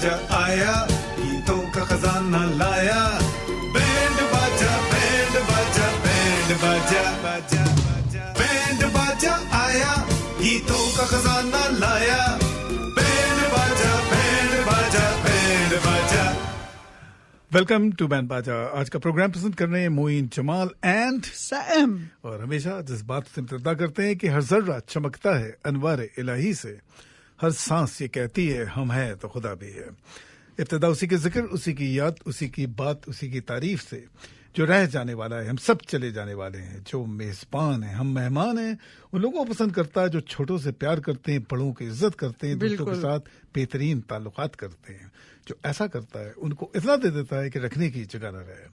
बाजा आया, गीतों का खजाना लाया, बैंड बाजा बैंड बाजा बैंड बाजा बाजा बाजा, बैंड बाजा आया, गीतों का खजाना लाया, बैंड बाजा बैंड बाजा बैंड बाजा। Welcome to band Baja. आज का प्रोग्राम पसंद कर रहे हैं मोइन, जमाल एंड सैम। और हमेशा जिस बात से इब्तिदा करते हैं कि हर जर्रा चमकता है अनवार इलाही से, हर सांस ये कहती है हम हैं तो खुदा भी है। इब्तिदा उसी के जिक्र, उसी की याद, उसी की बात, उसी की तारीफ से। जो रह जाने वाला है हम सब चले जाने वाले हैं, जो मेजबान है हम मेहमान हैं, उन लोगों को पसंद करता है जो छोटों से प्यार करते हैं, बड़ों की इज्जत करते हैं, दूसरों के साथ बेहतरीन ताल्लुकात करते हैं। जो ऐसा करता है उनको इतना दे देता है कि रखने की जगह न रहे।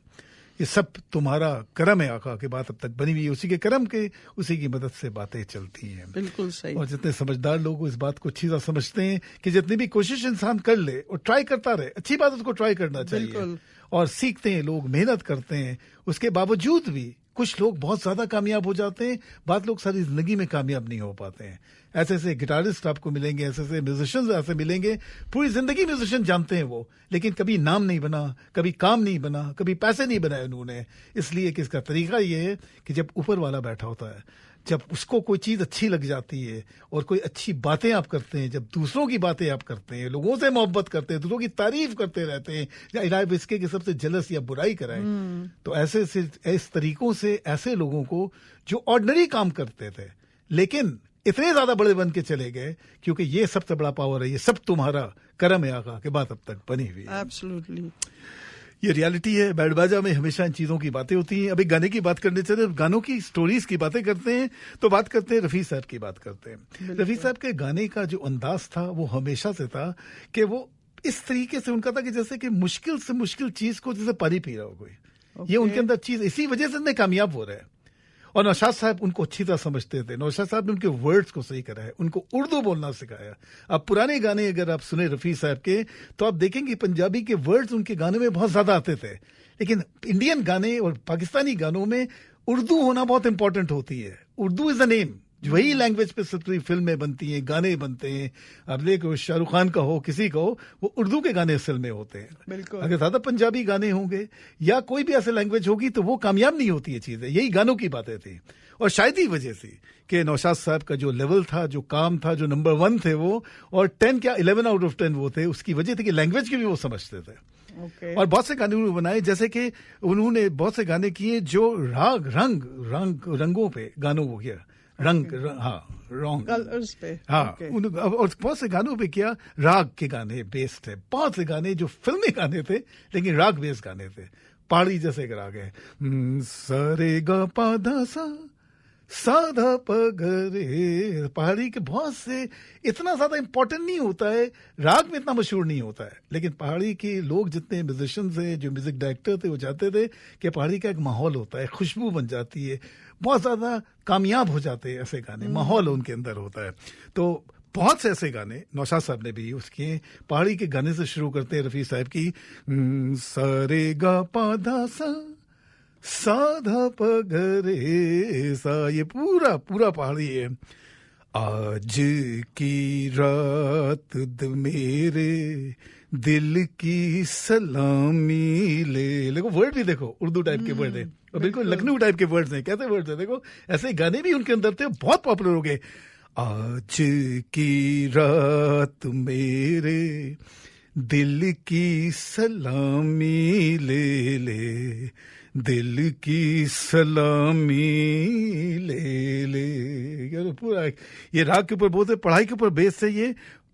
ये सब तुम्हारा करम है आका की बात अब तक बनी हुई है, उसी के करम के, उसी की मदद से बातें चलती हैं। बिल्कुल सही। और जितने समझदार लोग इस बात को अच्छी तरह समझते हैं कि जितनी भी कोशिश इंसान कर ले और ट्राई करता रहे, अच्छी बात उसको ट्राई करना चाहिए। और सीखते हैं लोग, मेहनत करते हैं, उसके बावजूद भी कुछ लोग बहुत ज्यादा कामयाब हो जाते हैं, बाद लोग सारी जिंदगी में कामयाब नहीं हो पाते हैं। ऐसे ऐसे गिटारिस्ट आपको मिलेंगे, ऐसे ऐसे म्यूजिशियंस ऐसे मिलेंगे, पूरी जिंदगी म्यूजिशियन जानते हैं वो, लेकिन कभी नाम नहीं बना, कभी काम नहीं बना, कभी पैसे नहीं बनाए उन्होंने। इसलिए कि इसका तरीका ये है कि जब ऊपर वाला बैठा होता है, जब उसको कोई चीज अच्छी लग जाती है और कोई अच्छी बातें आप करते हैं, जब दूसरों की बातें आप करते हैं, लोगों से मोहब्बत करते हैं, दूसरों की तारीफ करते रहते हैं, या इलाज इसके कि सबसे जलस या बुराई कराएं, तो ऐसे इस तरीकों से ऐसे लोगों को जो ऑर्डिनरी काम करते थे लेकिन इतने ज्यादा बड़े बन के चले गए, क्योंकि ये सबसे बड़ा पावर है, ये सब तुम्हारा करम है आका के बात अब तक बनी हुई है। एब्सोल्युटली, ये रियलिटी है। बैंड बाजा में हमेशा इन चीजों की बातें होती हैं। अभी गाने की बात करने चले, गानों की स्टोरीज की बातें करते हैं तो बात करते हैं रफी साहब की बात करते हैं। रफी साहब के गाने का जो अंदाज था वो हमेशा से था कि वो इस तरीके से उनका था कि जैसे कि मुश्किल से मुश्किल चीज को जैसे पानी पी रहा हो कोई, ये उनके अंदर चीज, इसी वजह से इतने कामयाब हो रहे हैं। और नौशाद साहब उनको अच्छी तरह समझते थे। नौशाद साहब ने उनके वर्ड्स को सही करा है, उनको उर्दू बोलना सिखाया। अब पुराने गाने अगर आप सुने रफी साहब के तो आप देखेंगे पंजाबी के वर्ड्स उनके गाने में बहुत ज्यादा आते थे, लेकिन इंडियन गाने और पाकिस्तानी गानों में उर्दू होना बहुत इंपॉर्टेंट होती है। उर्दू इज द नेम, वही लैंग्वेज पे सब फिल्में बनती हैं, गाने बनते हैं। अब देखो शाहरुख खान का हो, किसी का हो, वो उर्दू के गाने असल में होते हैं। अगर ज्यादा पंजाबी गाने होंगे या कोई भी ऐसे लैंग्वेज होगी तो वो कामयाब नहीं होती है चीजें। यही गानों की बातें थी। और शायद ही वजह से कि नौशाद साहब का जो लेवल था, जो काम था, जो नंबर 1 थे वो, और 10 क्या 11 आउट ऑफ 10 वो थे, उसकी वजह थी कि लैंग्वेज की भी वो समझते थे। और बहुत से गाने उन्होंने बनाए, जैसे कि उन्होंने बहुत से गाने किए जो रंगों पे गानों को किया, कलर्स पे, और बहुत से गानों पे किया राग के गाने बेस्ड थे। बहुत से गाने जो फिल्मी गाने थे लेकिन राग बेस्ड गाने थे। पहाड़ी जैसे एक राग है, सरे ग पा धा सा साधा पगरे, पहाड़ी के बहुत से, इतना ज्यादा इंपॉर्टेंट नहीं होता है, राग में इतना मशहूर नहीं होता है, लेकिन पहाड़ी के लोग जितने म्यूजिशियंस हैं, जो म्यूजिक डायरेक्टर थे, वो चाहते थे कि पहाड़ी का एक माहौल होता है, खुशबू बन जाती है, बहुत ज्यादा कामयाब हो जाते हैं ऐसे गाने, माहौल उनके अंदर होता है। तो बहुत से ऐसे गाने नौशाद साहब ने भी उसके पहाड़ी के गाने से शुरू करते हैं रफी साहब की, सरे गा पा धा सा साधा पगरे सा, ये पूरा पूरा पहाड़ी है। आज की रात मेरे दिल की सलामी ले, देखो वर्ड भी देखो उर्दू टाइप के वर्ड है और बिल्कुल लखनऊ टाइप के वर्ड्स हैं। कैसे वर्ड्स हैं देखो, ऐसे गाने भी उनके अंदर थे, बहुत पॉपुलर हो गए। आज की रात मेरे दिल की सलामी ले ले, दिल की सलामी ले ले, पूरा ये राग के ऊपर बोलते, पढ़ाई के ऊपर बेस है ये।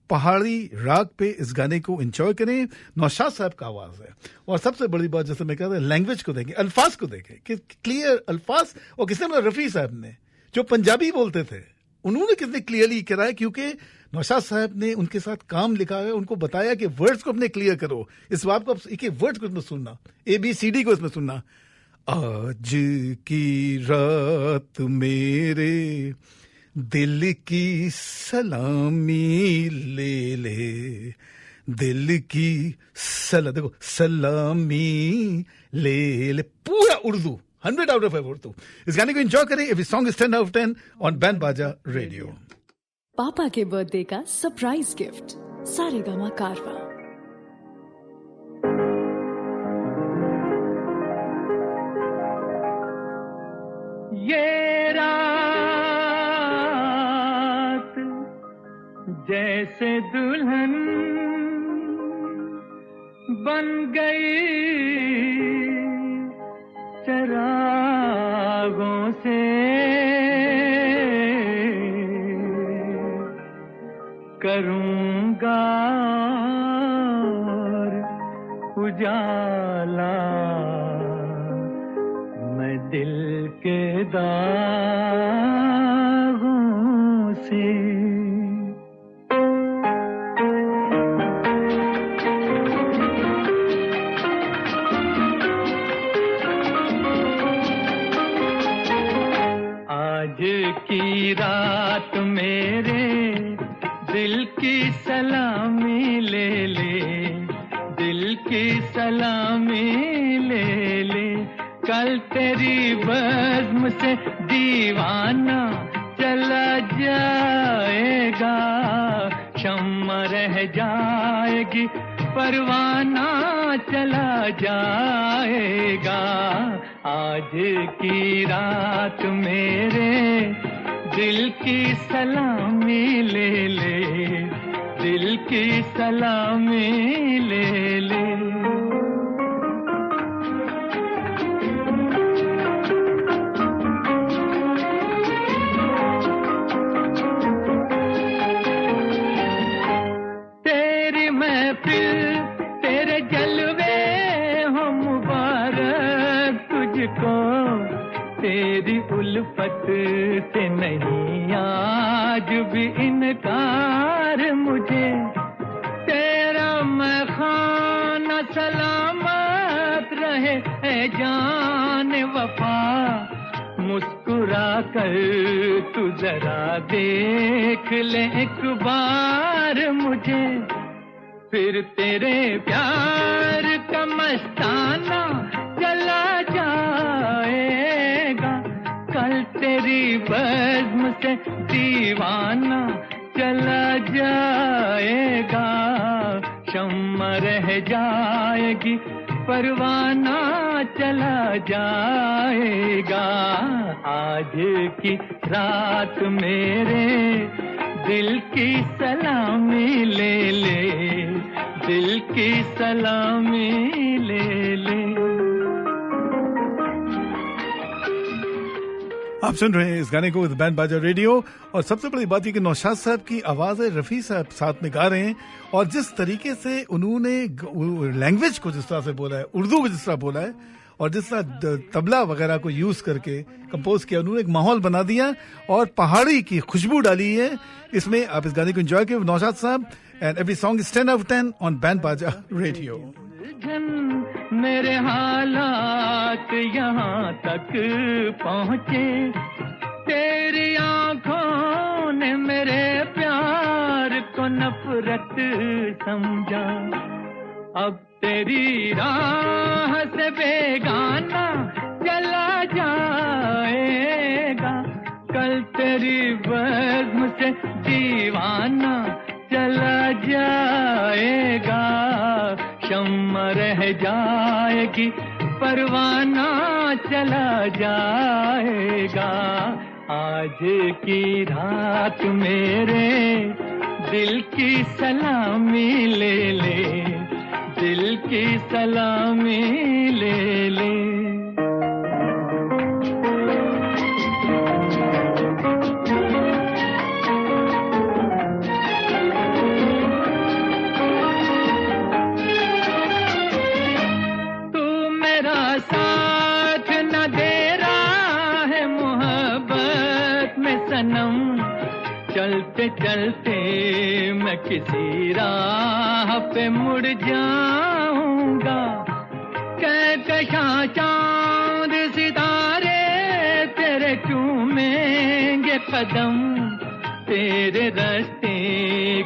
पहाड़ी राग पे इस गाने को एंजॉय करें। नौशाद साहब का आवाज है, और सबसे बड़ी बात जैसे मैं कहता हूं, लैंग्वेज को देखें, अल्फाज को देखें कि क्लियर अल्फाज। और किसने मतलब रफी साहब ने, जो पंजाबी बोलते थे, उन्होंने कितने क्लियरली कराया, क्योंकि नौशाद साहब ने उनके साथ काम लिखा है, उनको बताया कि वर्ड्स को अपने क्लियर करो, इस बात को एक एक वर्ड्स को इसमें सुनना, ABCD को इसमें सुनना। आज की रात मेरे दिल की सलामी ले ले, दिल की देखो सलामी ले ले, पूरा उर्दू, 100 out of 5 उर्दू। इस गाने को एंजॉय करें। Every song is 10 out of 10 on band बाजा रेडियो। पापा के बर्थडे का सरप्राइज गिफ्ट, सारेगामा कारवा। जैसे दुल्हन बन गई चरागों से, करूंगा उजाला मैं दिल के दागों से। आज की रात मेरे दिल की सलामी ले ले, दिल की सलामी ले ले। कल तेरी बज़्म से दीवाना चला जाएगा, शम्मा रह जाएगी परवाना चला जाएगा। आज की रात मेरे दिल की सलामी ले ले, दिल की सलामी ले ले। तेरी महफिल तेरे जलवे हो मुबारक तुझको, तेरी उल्फत से नहीं आज भी इनकार मुझे। तेरा मैं खाना सलामत रहे ऐ जान वफा, मुस्कुरा कर तू जरा देख ले एक बार मुझे। फिर तेरे प्यार का मस्ताना चला जाएगा, कल तेरी बज़्म से दीवाना चला जाएगा। शम्मा रह जाएगी परवाना चला जाएगा। आज की रात मेरे दिल की सलामी ले ले, दिल की सलामी ले ले। आप सुन रहे हैं इस गाने को विद बैंड बाजा रेडियो। और सबसे बड़ी बात यह कि नौशाद साहब की आवाज है, रफी साहब साथ में गा रहे हैं, और जिस तरीके से उन्होंने लैंग्वेज को जिस तरह से बोला है, उर्दू को जिस तरह बोला है, और जिस तरह तबला वगैरह को यूज करके कंपोज किया, उन्होंने एक माहौल बना दिया और पहाड़ी की खुशबू डाली है इसमें। आप इस गाने को एंजॉय करें नौशाद साहब, and every song is 10 out of 10 on band बाजा रेडियो। मेरे हालात यहाँ तक पहुँचे, तेरी आंखों ने मेरे प्यार को नफरत समझा। अब तेरी राह से बेगाना चला जाएगा, कल तेरी बज़्म से दीवाना चला जाएगा। शम्मा रह जाएगी परवाना चला जाएगा। आज की रात मेरे दिल की सलामी ले ले, दिल की सलामी ले ले। चलते चलते मैं किसी राह पे मुड़ जाऊंगा, कहकशां चांद सितारे तेरे चूमेंगे कदम। तेरे रास्ते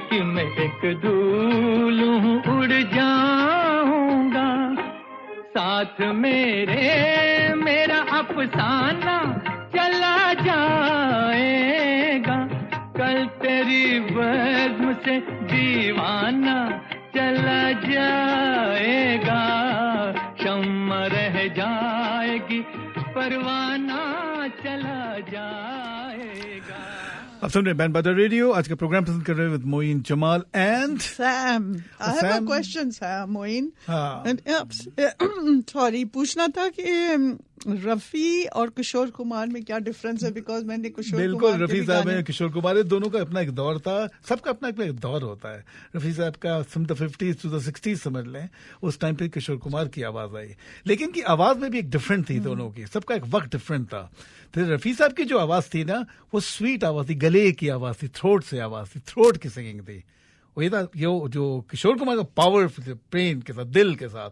की मैं एक धूल हूँ उड़ जाऊंगा, साथ मेरे मेरा अफसाना चला जाएगा। कल तेरी बज़्म से दीवाना चला जाएगा, शम्मा रह जाएगी परवाना चला जाएगा। अब सुन रहे बैंड बाजा रेडियो। आज का प्रोग्राम पसंद कर रहे हैं with Moin Jamal and Sam. I have a question Sam Moin. Sorry, पूछना था कि रफी और किशोर कुमार में क्या डिफरेंस है? बिकॉज मैंने किशोर बिल्कुल, रफी साहब है, किशोर कुमार है, दोनों का अपना एक दौर था। सबका अपना एक दौर होता है। रफी साहब का from the 50s to the 60s समझ लें, उस टाइम पे किशोर कुमार की आवाज आई, लेकिन की आवाज में भी एक डिफरेंट थी दोनों की। सबका एक वक्त डिफरेंट था। तो रफी साहब की जो आवाज थी ना, वो स्वीट आवाज थी, गले की आवाज थी, थ्रोट से आवाज थी, थ्रोट की सिंगिंग थी। वही था जो किशोर कुमार का पावर, पेन के साथ, दिल के साथ,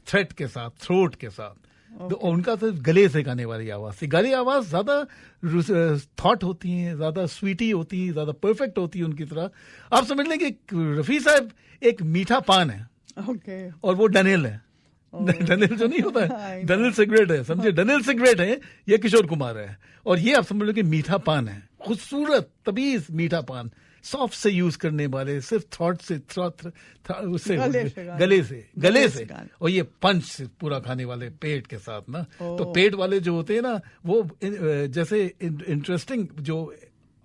थ्रेट के साथ, थ्रोट के साथ। तो उनका तो गले से गाने वाली आवाज थी। गले आवाज ज्यादा थॉट होती है, ज्यादा स्वीटी होती है, ज्यादा परफेक्ट होती है उनकी तरह। आप समझ लें कि रफी साहब एक मीठा पान है, और वो डनेल है। डनेल जो नहीं होता है, डनेल सिगरेट है, समझे? डनेल सिगरेट है, ये किशोर कुमार है। और ये आप समझ लो कि मीठा पान है, खूबसूरत तमीज मीठा पान, सॉफ्ट से यूज करने वाले, सिर्फ थॉट से, उससे गले से और ये पंच से पूरा खाने वाले, पेट के साथ ना। तो पेट वाले जो होते हैं ना, वो जैसे इंटरेस्टिंग जो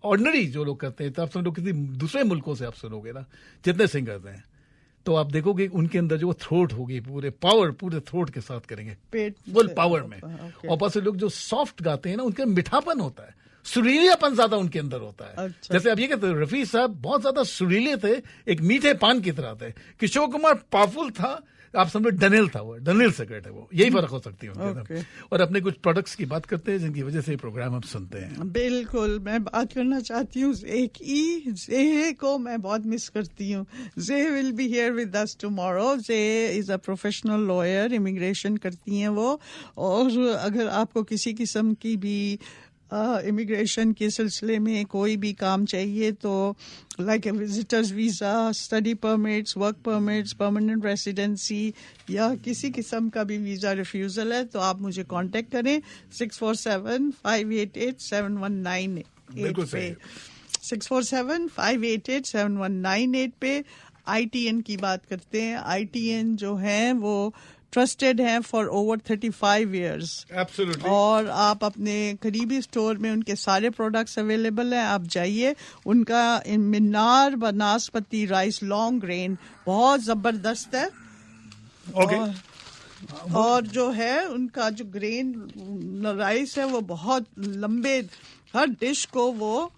ऑर्डिनरी जो लोग करते हैं, तो आप समझो किसी दूसरे मुल्कों से आप सुनोगे ना, जितने सिंगर्स हैं, तो आप देखोगे उनके अंदर जो थ्रोट होगी, पूरे थ्रोट के साथ करेंगे, पेट फुल पावर में। और पास लोग जो सॉफ्ट गाते हैं ना, उनके मिठापन होता है, सुरीलापन ज्यादा उनके अंदर होता है। अच्छा। जैसे आप ये कहते हैं, रफी साहब बहुत ज्यादा सुरीले थे, एक मीठे पान की तरह थे। किशोर कुमार पावरफुल था, आप समझो डनेल था, वो डनेल सिगरेट है, वो यही फर्क हो सकती है उनके। और अपने कुछ प्रोडक्ट्स की बात करते हैं जिनकी वजह से प्रोग्राम हम सुनते हैं। बिल्कुल, मैं बात करना चाहती हूँ ज़ेह को मैं बहुत मिस करती हूँ। Jay will be here with us tomorrow. Jay is a professional lawyer, immigration करती हैं वो। और अगर आपको किसी किस्म की भी इमिग्रेशन के सिलसिले में कोई भी काम चाहिए, तो like visitors visa, study permits, work permits, permanent residency या किसी किस्म का भी वीज़ा रिफ्यूज़ल है, तो आप मुझे कांटेक्ट करें 647-588-7198 पे। 647-588-7198 पे। ITN की बात करते हैं। ITN जो है वो ट्रस्टेड हैं फॉर ओवर 35 years। Absolutely। और आप अपने करीबी स्टोर में उनके सारे प्रोडक्ट्स अवेलेबल हैं, आप जाइए। उनका मिनार बनास्पति राइस लॉन्ग ग्रेन बहुत ज़बरदस्त है। और जो है उनका जो ग्रेन राइस है वो बहुत लंबे, हर डिश को वो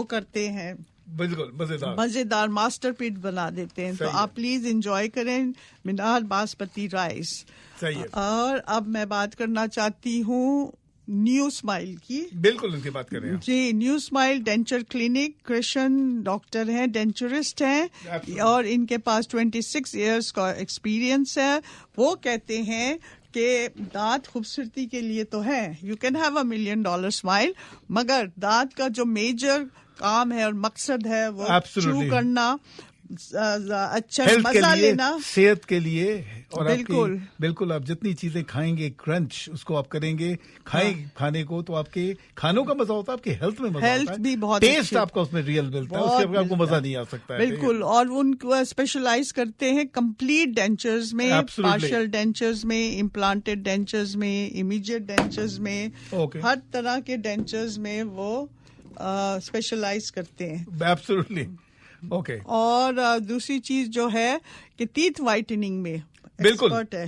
करते हैं, बिल्कुल मजेदार मास्टरपीस बना देते हैं। तो आप प्लीज एंजॉय करें मिनार बासमती राइस। सही है। और अब मैं बात करना चाहती हूँ न्यू स्माइल की। बिल्कुल उनकी बात कर रहे हैं जी। New smile denture clinic, Krishna doctor हैं, डेंचरिस्ट हैं, और इनके पास 26 years का एक्सपीरियंस है। वो कहते हैं कि दांत खूबसूरती के लिए तो है, you can have $1 million smile, मगर दांत का जो मेजर काम है और मकसद है वो चू करना, अच्छा मजा लेना, सेहत के लिए। और बिल्कुल आप जितनी चीजें खाएंगे, क्रंच उसको आप करेंगे, खाने को, तो आपके खानों का मजा होता है, आपकी हेल्थ में मजा होता है, भी बहुत टेस्ट आपका उसमें रियल मिलता है, उसके बगैर आपको मजा नहीं आ सकता है। बिल्कुल। और उनको स्पेशलाइज करते हैं कंप्लीट डेंचर्स में, पार्शियल डेंचर्स में, इम्प्लांटेड डेंचर्स में, इमीडिएट डेंचर्स में, हर तरह के डेंचर्स में वो स्पेशलाइज करते हैं। एब्सोल्युटली। ओके। और दूसरी चीज जो है कि टीथ वाइटनिंग में एक्सपर्ट है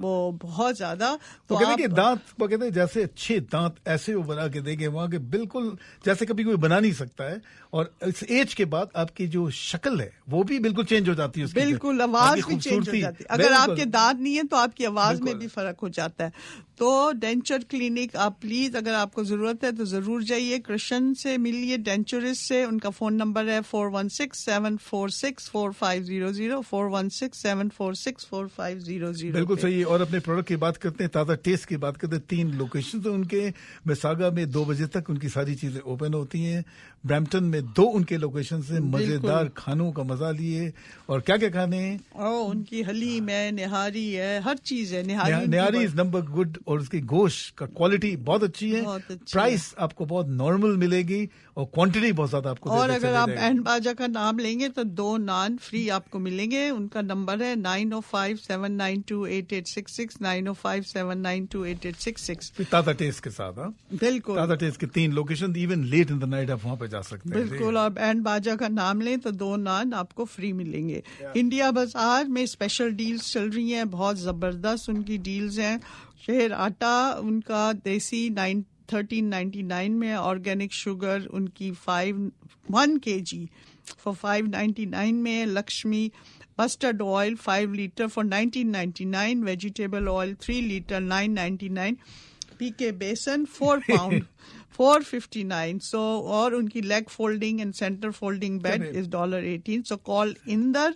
वो बहुत ज्यादा। तो कहते कि दांत वो कहते हैं जैसे अच्छे दांत ऐसे वो बना के देंगे वहां के, बिल्कुल जैसे कभी कोई बना नहीं सकता है। और इस एज के बाद आपकी जो शक्ल है वो भी बिल्कुल चेंज हो जाती है, बिल्कुल आवाज भी चेंज हो जाती है। अगर आपके दांत नहीं है तो आपकी आवाज में भी फर्क हो जाता है। तो डेंचर क्लिनिक आप प्लीज, अगर आपको जरूरत है तो जरूर जाइए, कृष्ण से मिलिए, डेंचरिस्ट से। उनका फोन नंबर है 416-746-4500, 416-746-4500। बिल्कुल सही। और अपने प्रोडक्ट की बात करते हैं, ताज़ा टेस्ट की बात करते हैं। 3 लोकेशन है उनके। मिसागा में 2 बजे तक उनकी सारी चीजें ओपन होती हैं। ब्रैम्पटन में 2 उनके लोकेशन से। मजेदार खानों का मजा लिए। और क्या क्या खाने हैं, उनकी हलीम है, निहारी है, हर चीज है। निहारी इज नंबर गुड। और उसकी गोश्त का क्वालिटी बहुत अच्छी है, प्राइस आपको बहुत नॉर्मल मिलेगी और क्वांटिटी बहुत ज्यादा आपको। और अगर आप बैंड बाजा का नाम लेंगे तो 2 नान फ्री आपको मिलेंगे। उनका नंबर है 905-792-88 8866 9057928866। ताज़ा टेस्ट के साथ, हाँ बिल्कुल ताज़ा टेस्ट के 3 location, even late in the night आप वहाँ पे जा सकते हैं। बिल्कुल, और बैंड बाजा का नाम लें तो 2 नान आपको फ्री मिलेंगे। इंडिया बाजार में स्पेशल डील्स चल रही हैं, बहुत जबरदस्त उनकी डील्स हैं। शहर आटा उनका देसी 1399 में, ऑर्गेनिक शुगर उनकी 1 kg फॉर 599 में, Lakshmi mustard oil 5 litre for 1999, vegetable oil 3 litre 999, पीके बेसन 4 पाउंड 459। सो और उनकी leg folding and centre folding bed is $18। So call Inder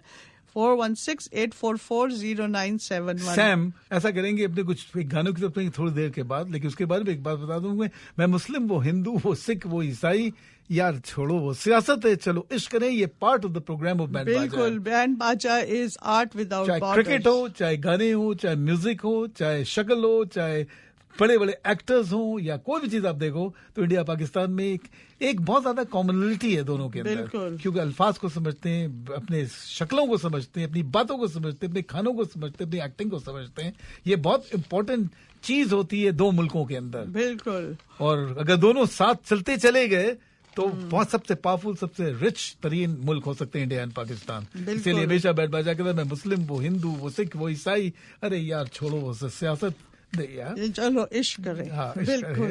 416-844-0971। Sam, ऐसा करेंगे अपने कुछ गानों की तरफ थोड़ी देर के बाद, लेकिन उसके बाद में एक बात बता दूंगा, मैं मुस्लिम वो हिंदू वो सिख वो ईसाई, यार छोड़ो वो सियासत है, चलो इश्क करें, ये part of the program of band Baja. बिल्कुल, band Baja is art without चाहे क्रिकेट हो, चाहे गाने हो, चाहे म्यूजिक हो, चाहे शक्ल हो, चाहे बड़े बड़े एक्टर्स हों, या कोई भी चीज आप देखो, तो इंडिया पाकिस्तान में एक बहुत ज्यादा कॉमनलिटी है दोनों के अंदर, क्योंकि अल्फाज को समझते हैं, अपने शक्लों को समझते हैं, अपनी बातों को समझते हैं, अपने खानों को समझते हैं, अपनी एक्टिंग को समझते हैं। ये बहुत इंपॉर्टेंट चीज होती है 2 मुल्कों के अंदर। बिल्कुल, और अगर दोनों साथ चलते चले गए तो बहुत सबसे पावरफुल, सबसे रिच तरीन मुल्क हो सकते हैं इंडिया एंड पाकिस्तान। इसीलिए हमेशा बैंड बाजा कहता है, मैं मुस्लिम वो हिंदू वो सिख वो ईसाई, अरे यार छोड़ो वो सियासत, चलो इश्क करें। हाँ, बिल्कुल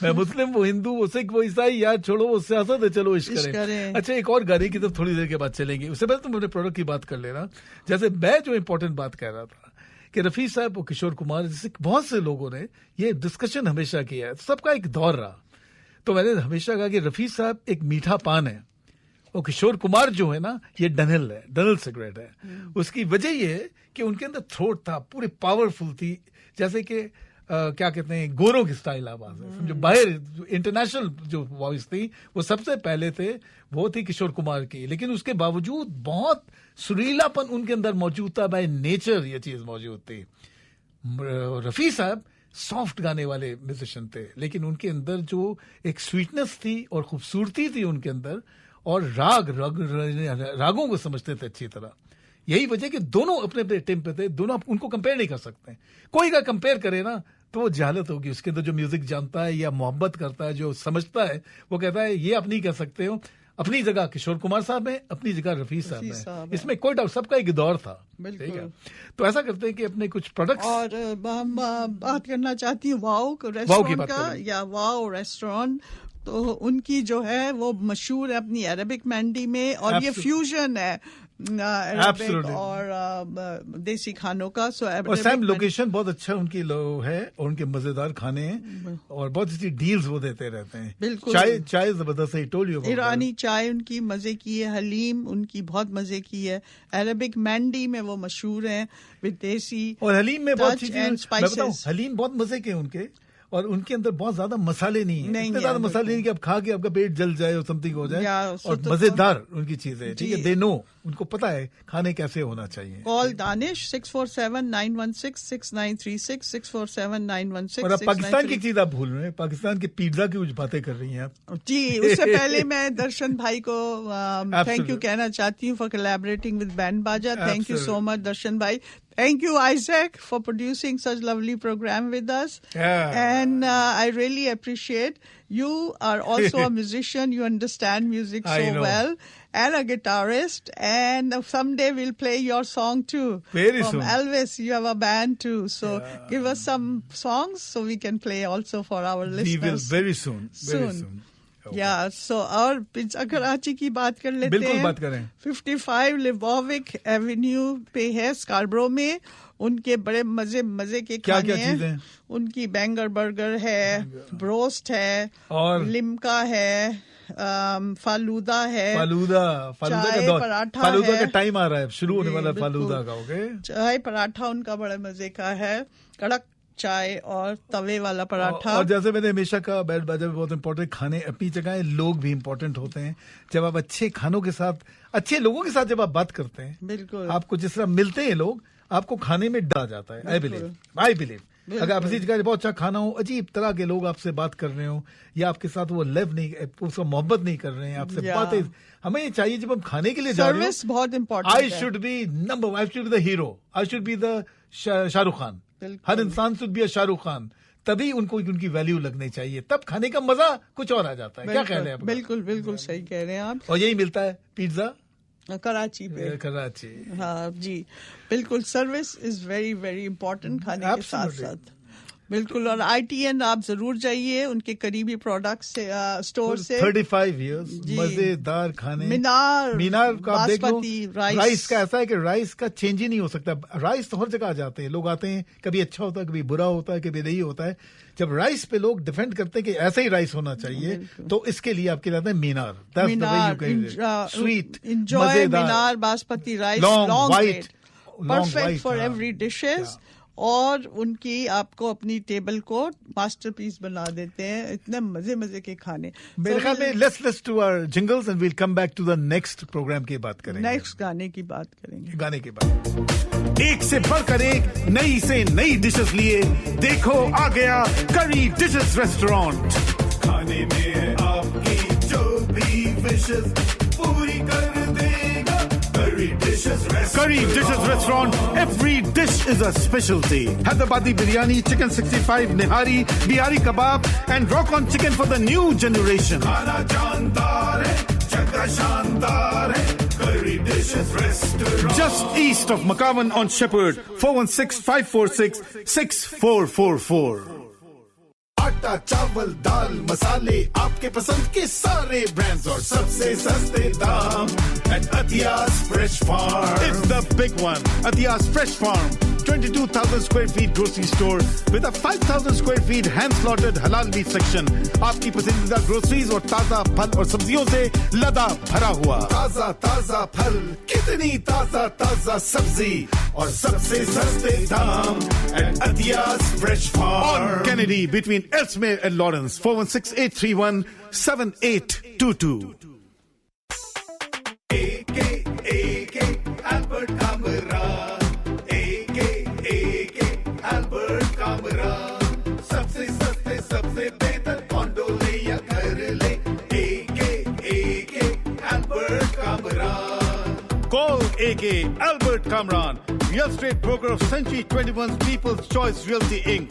मैं मुस्लिम वो हिंदू वो सिख वो ईसाई, यार छोड़ो वो सियासत है, चलो इश्क करें। अच्छा, एक और गाने की तरफ थोड़ी देर के बाद चलेंगे, उससे पहले तुम अपने प्रोडक्ट की बात कर लेना। जैसे मैं जो इम्पोर्टेंट बात कह रहा था कि रफी साहब और किशोर कुमार, जैसे बहुत से लोगों ने ये डिस्कशन हमेशा किया है, सबका एक दौर रहा, तो मैंने हमेशा कहा कि रफी साहब एक मीठा पान है और किशोर कुमार जो है ना, ये डनल है, डनल सिगरेट है। उसकी वजह ये है कि उनके अंदर थ्रोट था, पूरी पावरफुल थी, जैसे कि क्या कहते हैं, गोरों की स्टाइल आवाज है, समझो। बाहर इंटरनेशनल जो वॉइस थी वो सबसे पहले थे, वो थी किशोर कुमार की, लेकिन उसके बावजूद बहुत सुरीलापन उनके अंदर मौजूद था, बाय नेचर ये चीज मौजूद थी। रफी साहब सॉफ्ट गाने वाले म्यूजिशियन थे, लेकिन उनके अंदर जो एक स्वीटनेस थी और खूबसूरती थी उनके अंदर, और रागों को समझते थे अच्छी तरह। यही वजह कि दोनों अपने अपने टीम पे थे, दोनों आप उनको कंपेयर नहीं कर सकते। कोई का कंपेयर करे ना तो वो जहालत होगी। उसके अंदर जो म्यूजिक जानता है या मोहब्बत करता है, जो समझता है, वो कहता है ये आप नहीं कह सकते हो। अपनी जगह किशोर कुमार साहब है, अपनी जगह रफी साहब है, इसमें कोई डाउट, सबका एक दौर था। ठीक है, तो ऐसा करते हैं कि अपने कुछ प्रोडक्ट्स, और बात करना चाहती हूँ वाओ रेस्टोरेंट का, या वाओ रेस्टोरेंट, तो उनकी जो है वो मशहूर है अपनी अरेबिक मैंडी में, और ये फ्यूजन है अरेबिक और देसी खानों का। सो और सैम लोकेशन बहुत अच्छा उनकी है, और उनके मजेदार खाने हैं, और बहुत अच्छी डील्स वो देते रहते हैं। बिल्कुल, चाय जबरदस्त है, टोल यू ईरानी चाय उनकी मजे की है, हलीम उनकी बहुत मजे की है, अरेबिक मैंडी में वो मशहूर है विदेशी, और हलीम में बहुत स्पाइसेस, हलीम बहुत मजे के उनके, और उनके अंदर बहुत ज्यादा मसाले नहीं है, इतने ज्यादा मसाले नहीं कि आप खा के आपका पेट जल जाए और समथिंग हो जाए, और मजेदार उनकी चीजें। ठीक है, दे नो, उनको पता है खाने कैसे होना चाहिए। कॉल दानिश 647-916-6936 647-916। और अब पाकिस्तान की चीज आप भूल रहे हैं, पाकिस्तान के पिज्जा की कुछ बातें कर रही हैं आप। जी, उससे पहले मैं दर्शन भाई को थैंक यू कहना चाहती हूँ फॉर कोलैबोरेटिंग विद बैंड बाजा। थैंक यू सो मच दर्शन भाई। Thank you, Isaac, for producing such lovely program with us. And I really appreciate. You are also a musician. You understand music so well. And a guitarist. And someday we'll play your song too. Very From soon. Elvis, you have a band too. So give us some songs so we can play also for our listeners. We will very soon. Very soon. या सो और pizza Karachi की बात कर लेते बिल्कुल हैं। बात करें। 55 लिवोविक एवेन्यू पे है स्कारब्रो में। उनके बड़े मजे के क्या खाने हैं। चीजें? उनकी बैंगर बर्गर है, ब्रोस्ट है, और लिमका है, फालूदा है, फालूदा चाय का पराठा फालूदा है। का टाइम आ रहा है, शुरू होने वाला बिल्कुल। फालूदा का। ओके, चाय पराठा उनका बड़े मजे का है, कड़क चाय और तवे वाला पराठा। और जैसे मैंने हमेशा कहा, बैंड बाजा में बहुत इंपॉर्टेंट खाने अपनी जगह है, लोग भी इंपॉर्टेंट होते हैं। जब आप अच्छे खानों के साथ, अच्छे लोगों के साथ जब आप बात करते हैं, बिल्कुल, आपको जिस तरह मिलते हैं लोग, आपको खाने में डा जाता है। आई बिलीव अगर आप किसी जगह बहुत अच्छा खाना हो, अजीब तरह के लोग आपसे बात कर रहे हो, या आपके साथ वो लिव नहीं, उसको मोहब्बत नहीं कर रहे हैं आपसे बातें, हमें चाहिए जब हम खाने के लिए जा रहे हो, सर्विस बहुत इंपॉर्टेंट है। I should be number, I should be the hero, I should be the Shahrukh Khan. हर इंसान शुड बी शाहरुख खान, तभी उनको उनकी वैल्यू लगनी चाहिए, तब खाने का मजा कुछ और आ जाता है। क्या कह रहे हैं आप? बिल्कुल बिल्कुल सही कह रहे हैं आप। और यही मिलता है पिज्जा कराची पे। कराची, हाँ जी, बिल्कुल। Service is very very important खाने के साथ साथ। बिल्कुल। और ITN आप जरूर जाइए, उनके करीबी प्रोडक्ट से, स्टोर से। 35 इयर्स मजेदार खाने। मीनार का आप देख लो, राइस का ऐसा है कि राइस का चेंज ही नहीं हो सकता। राइस तो हर जगह आ जाते हैं, लोग आते हैं, कभी अच्छा होता है, कभी बुरा होता है, कभी नहीं होता है। जब राइस पे लोग डिफेंड करते हैं कि ऐसा ही राइस होना चाहिए, तो इसके लिए आपके लाते हैं मीनार। स्वीट, मजेदार Minar basmati rice, long white, perfect for every dishes. और उनकी आपको अपनी टेबल को मास्टरपीस बना देते हैं, इतने मजे मजे के खाने। मेरे ख्याल में let's to our jingles and we'll come back to the next program की बात करेंगे। नेक्स्ट गाने की बात करेंगे। गाने की बात, एक से बढ़कर एक नई से नई डिशेस लिए देखो आ गया करी डिशेस रेस्टोरेंट। खाने में है आपकी जो भी विशेस पूरी कर देगा Curry Dishes Restaurant. Every dish is a specialty. Hyderabadi biryani, chicken 65, nihari, bihari kebab, and rock on chicken for the new generation. खाना जानदार है, जगह शानदार है. Curry Dishes Restaurant. Just east of McCowan on Shepherd, 416-546-6444. आटा, चावल, दाल, मसाले, आपके पसंद के सारे ब्रांड्स और सबसे सस्ते दाम at Athias Fresh Farm. It's the big one. Athias Fresh Farm, 22,000 square feet grocery store with a 5,000 square feet hand-slotted halal meat section. आपकी पसंदीदा ग्रोसरीज और ताजा फल और सब्जियों से लदा भरा हुआ। ताजा ताजा फल, कितनी ताजा ताजा सब्जी और सबसे सस्ते दाम at Athias Fresh Farm. On Kennedy between Elsmere and Lawrence, 416-831-7822. A.K. Albert Kamran. A.K. Albert Kamran. सबसे सस्ते सबसे बेहतर कॉन्डो ले या घर ले। A.K. Albert Kamran. Call A.K. Albert Kamran, real estate broker of Century 21's People's Choice Realty Inc.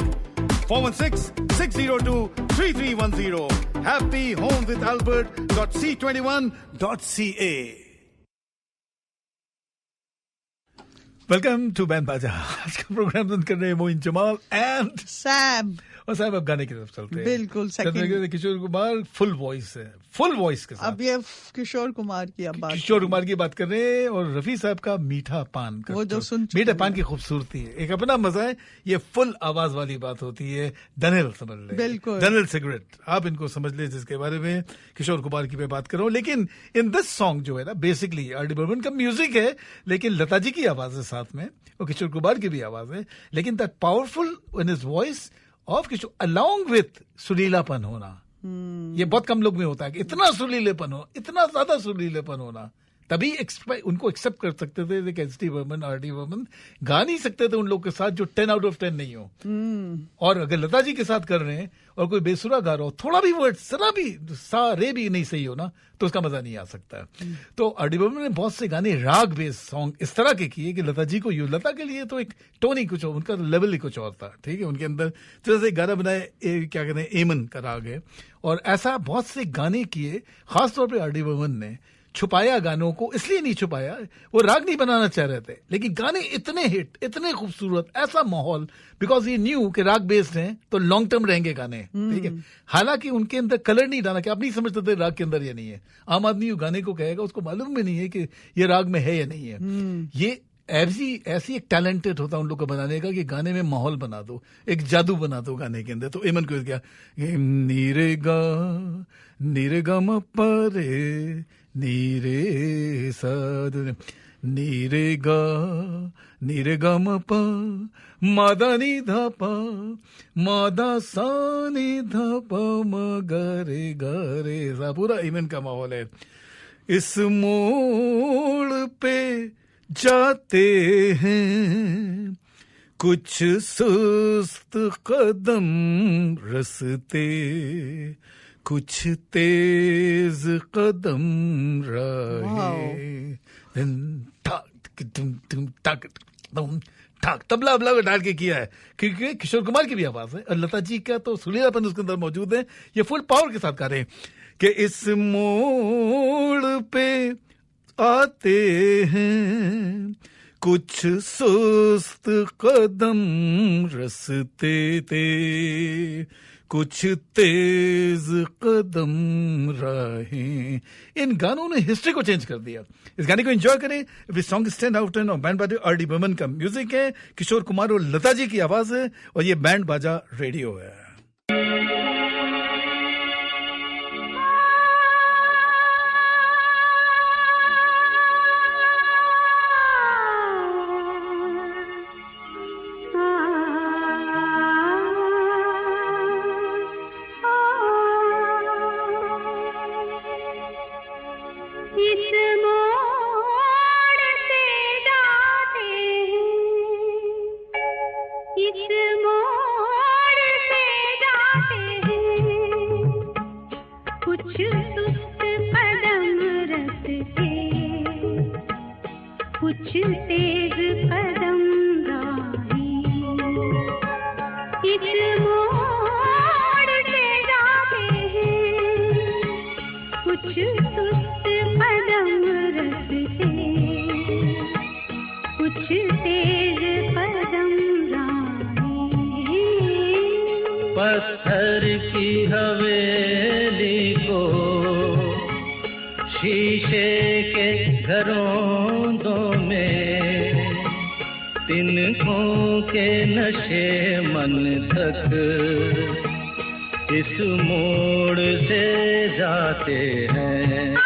416-602-3310. happyhomewithalbert.c21.ca. Welcome to band Baja. आज का प्रोग्राम रन कर रहे हैं मोइन जमाल एंड सैम। और साहब अब गाने की तरफ चलते हैं। बिल्कुल किशोर कुमार फुल वॉइस है, फुल वॉइस के साथ। अब ये किशोर कुमार की अब बात, किशोर कुमार की बात कर रहे हैं और रफी साहब का मीठा पान का, वो जो सुन मीठा पान की खूबसूरती है, एक अपना मजा है। ये फुल आवाज वाली बात होती है। डनेल समझ ले, बिल्कुल डनेल सिगरेट आप इनको समझ ले, जिसके बारे में किशोर कुमार की मैं बात कर रहा हूँ। लेकिन इन दिस सॉन्ग जो है ना, बेसिकली आर डी बर्मन का म्यूजिक है, लेकिन लता जी की आवाज है साथ में, और किशोर कुमार की भी आवाज है, लेकिन that powerful in his voice of Kishore along with सुरीलापन होना, ये बहुत कम लोग में होता है कि इतना सुरीलेपन हो, इतना ज्यादा सुरीलेपन होना। तभी उनको एक्सेप्ट कर सकते थे कि S D Burman, R D Burman गा नहीं सकते थे उन लोग के साथ जो 10 out of 10 नहीं हो। और अगर लता जी के साथ कर रहे हैं और कोई बेसुरा गा रहा हो, थोड़ा भी वर्ड जरा भी सा रे भी नहीं सही हो ना, तो उसका मजा नहीं आ सकता। तो आर डी बर्मन ने बहुत से गाने राग बेस्ड सॉन्ग इस तरह के किए कि लता जी को लता के लिए तो एक टोन ही कुछ और, उनका लेवल ही कुछ और था। ठीक है, उनके अंदर तो जैसे गाना बनाए, क्या कहते हैं, एमन का राग है, और ऐसा बहुत से गाने किए। खासतौर पर आर डी बर्मन ने छुपाया गानों को, इसलिए नहीं छुपाया, वो राग नहीं बनाना चाह रहे थे, लेकिन गाने इतने हिट, इतने खूबसूरत, ऐसा माहौल, बिकॉज ये न्यू कि राग बेस्ड हैं तो लॉन्ग टर्म रहेंगे गाने। ठीक है, हालांकि उनके अंदर कलर नहीं डाला, कि आप नहीं समझते थे राग के अंदर ये नहीं है। आम आदमी गाने को कहेगा, उसको मालूम भी नहीं है कि ये राग में है या नहीं है। ये ऐसी एक टैलेंटेड होता है उन लोग को बनाने का कि गाने में माहौल बना दो, एक जादू बना दो गाने के अंदर। तो एमन को क्या, नीरे गा म परे नीरे सा नीरे गा म प मादा नी धा पा मादा सा नी धा प म गे गे सा, पूरा एमन का माहौल है। इस मोड़ पे जाते हैं कुछ सुस्त कदम रस्ते, कुछ तेज कदम राहें, ठाक तबला अबला को डाल के किया है, क्योंकि किशोर कुमार की भी आवाज है और लता जी का तो सुरीलापन उसके अंदर मौजूद है। ये फुल पावर के साथ गा रहे हैं कि इस मोड़ पे आते हैं कुछ सुस्त कदम रस्ते ते, कुछ तेज कदम राहें। इन गानों ने हिस्ट्री को चेंज कर दिया। इस गाने को एंजॉय करें। This song stand out and band बाजा आर डी बर्मन का म्यूजिक है, किशोर कुमार और लता जी की आवाज है और ये बैंड बाजा रेडियो है। पत्थर की हवेली को शीशे के घरों में, तिनकों के नशे मन तक इस मोड़ से जाते हैं।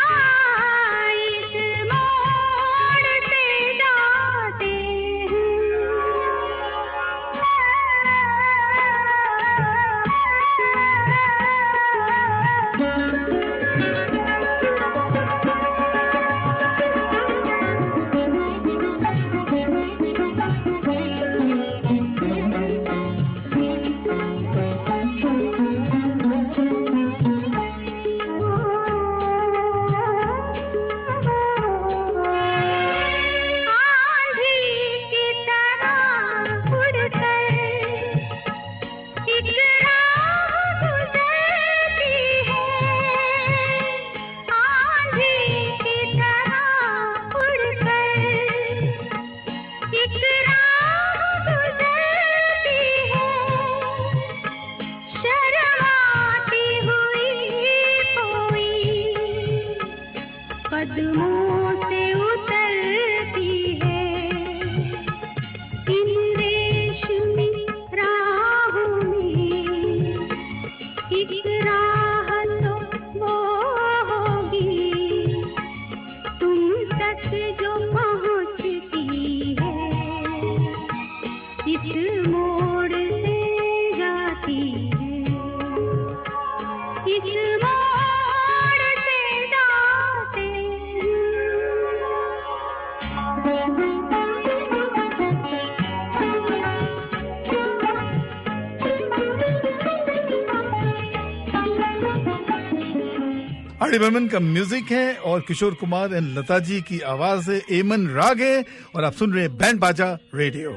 आर डी बर्मन का म्यूजिक है और किशोर कुमार एंड लता जी की आवाज है, एमन राग है और आप सुन रहे हैं बैंड बाजा रेडियो।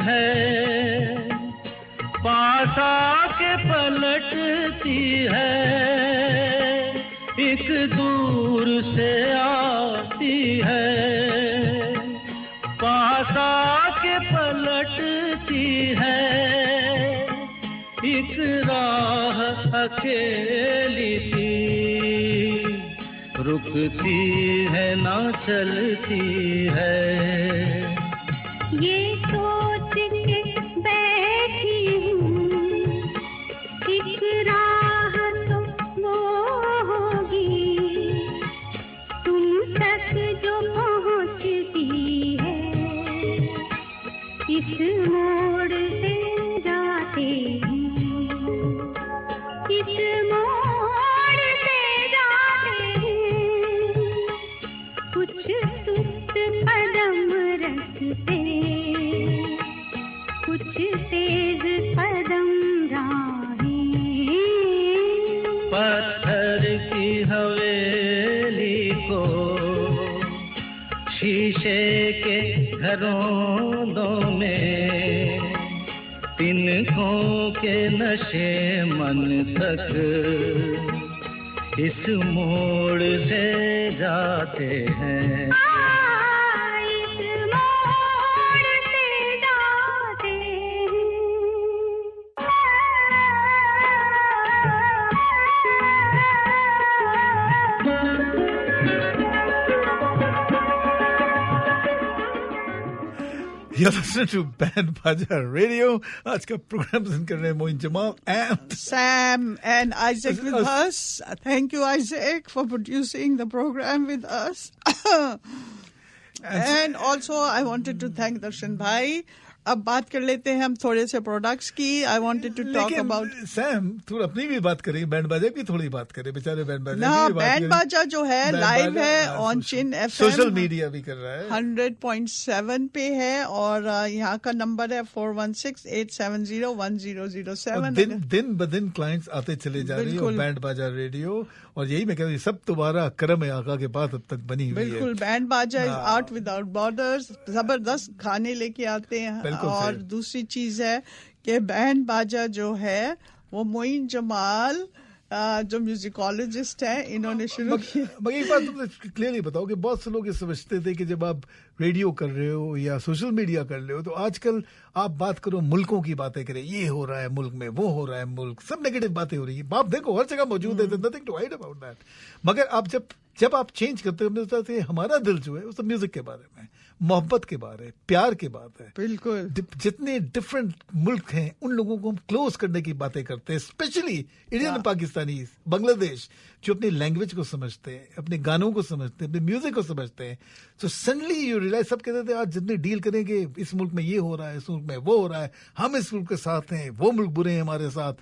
है पास आके पलटती है, एक दूर से आती है, पास आके पलटती है, एक राह अकेली सी रुकती है ना चलती है। ये सोच के बैठी हूँ एक राह तो वो होगी तुम तक जो पहुँचती है, इस मोड़ से जाते हैं, इस मोड़ से जाते हैं, कुछ सुस्त कदम रखते घरों में तिनकों के नशे मन तक इस मोड़ से जाते हैं। इस मोड़ से जाते You're listening to Band Baja Radio. आज का प्रोग्राम present कर रहे हैं Moin Jamal and Sam and Isaac with us. Thank you, Isaac, for producing the program with us. And also, I wanted to thank Darshan Bhai. अब बात कर लेते हैं हम थोड़े से प्रोडक्ट्स की. I wanted to talk about. Sam थोड़ा अपनी भी बात करें, बैंड बाजा की थोड़ी बात करें, बेचारे बैंड बाजा ना की भी बात बैंड करें. बाजा जो है लाइव है on chin FM. Social media भी कर रहा है. 100.7 पे है और यहाँ का नंबर है 416-870-1007. दिन ब दिन क्लाइंट्स आते चले जा रही है और बैंड बाजा रेडियो. और यही मैं कह रही सब तुम्हारा करम है आका के बाद अब तक बनी हुई है. बिल्कुल band Baja is art without borders. जबरदस्त खाने लेके आते हैं. और दूसरी चीज है कि बैंड बाजा जो है वो मोइन जमाल जो म्यूजिकोलॉजिस्ट है इन्होंने शुरू किया. मगर एक बात तुम क्लियरली बताओ कि बहुत से लोग ये समझते थे कि जब आप रेडियो कर रहे हो या सोशल मीडिया कर रहे हो तो आजकल आप बात करो मुल्कों की बातें करें, ये हो रहा है मुल्क में, वो हो रहा है मुल्क, सब नेगेटिव बातें हो रही है. आप देखो हर जगह मौजूद है, nothing to hide about that. मगर आप जब आप चेंज करते हो तो हमारा दिल जो है वो सब म्यूजिक के बारे में, मोहब्बत के बारे, प्यार की बात है. बिल्कुल जितने डिफरेंट मुल्क हैं उन लोगों को हम क्लोज करने की बातें करते हैं, स्पेशली इंडियन पाकिस्तानी, बांग्लादेश, जो अपनी लैंग्वेज को समझते हैं, अपने गानों को समझते हैं, अपने म्यूजिक को समझते हैं. सो सडनली यू रियलाइज, सब कहते थे आज जितने डील करेंगे इस मुल्क में ये हो रहा है, इस मुल्क में वो हो रहा है, हम इस मुल्क के साथ हैं, वो मुल्क बुरे हैं हमारे साथ.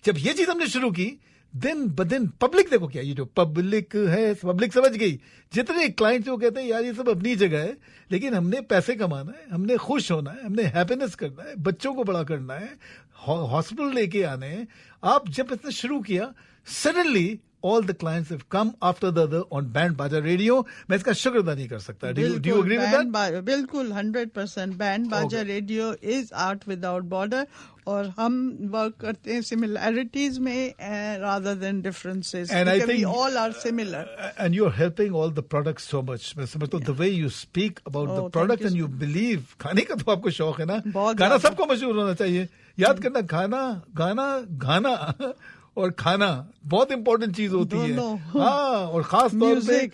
जब ये चीज हमने शुरू की दिन ब दिन पब्लिक देखो क्या, ये जो पब्लिक है पब्लिक समझ गई. जितने क्लाइंट जो कहते हैं यार ये सब अपनी जगह है लेकिन हमने पैसे कमाना है, हमने खुश होना है, हमने हैप्पीनेस करना है, बच्चों को बड़ा करना है, हॉस्पिटल लेके आने हैं. आप जब इतना शुरू किया suddenly all the clients have come after the other on Band Baja Radio. मैं इसका शुक्र अदा नहीं कर सकता. Do you agree with that? बिल्कुल 100%. Band Baja Radio is art without border और हम वर्क करते हैं similarities में rather than differences. And I think we all are similar. And you're helping all the products so much. मैं समझता हूँ the way you speak about the product and you believe. खाने का तो आपको शौक है ना, गाना सबको मशहूर होना चाहिए. याद करना खाना गाना गाना और खाना बहुत इंपॉर्टेंट चीज होती है. हाँ, और खास तौर पे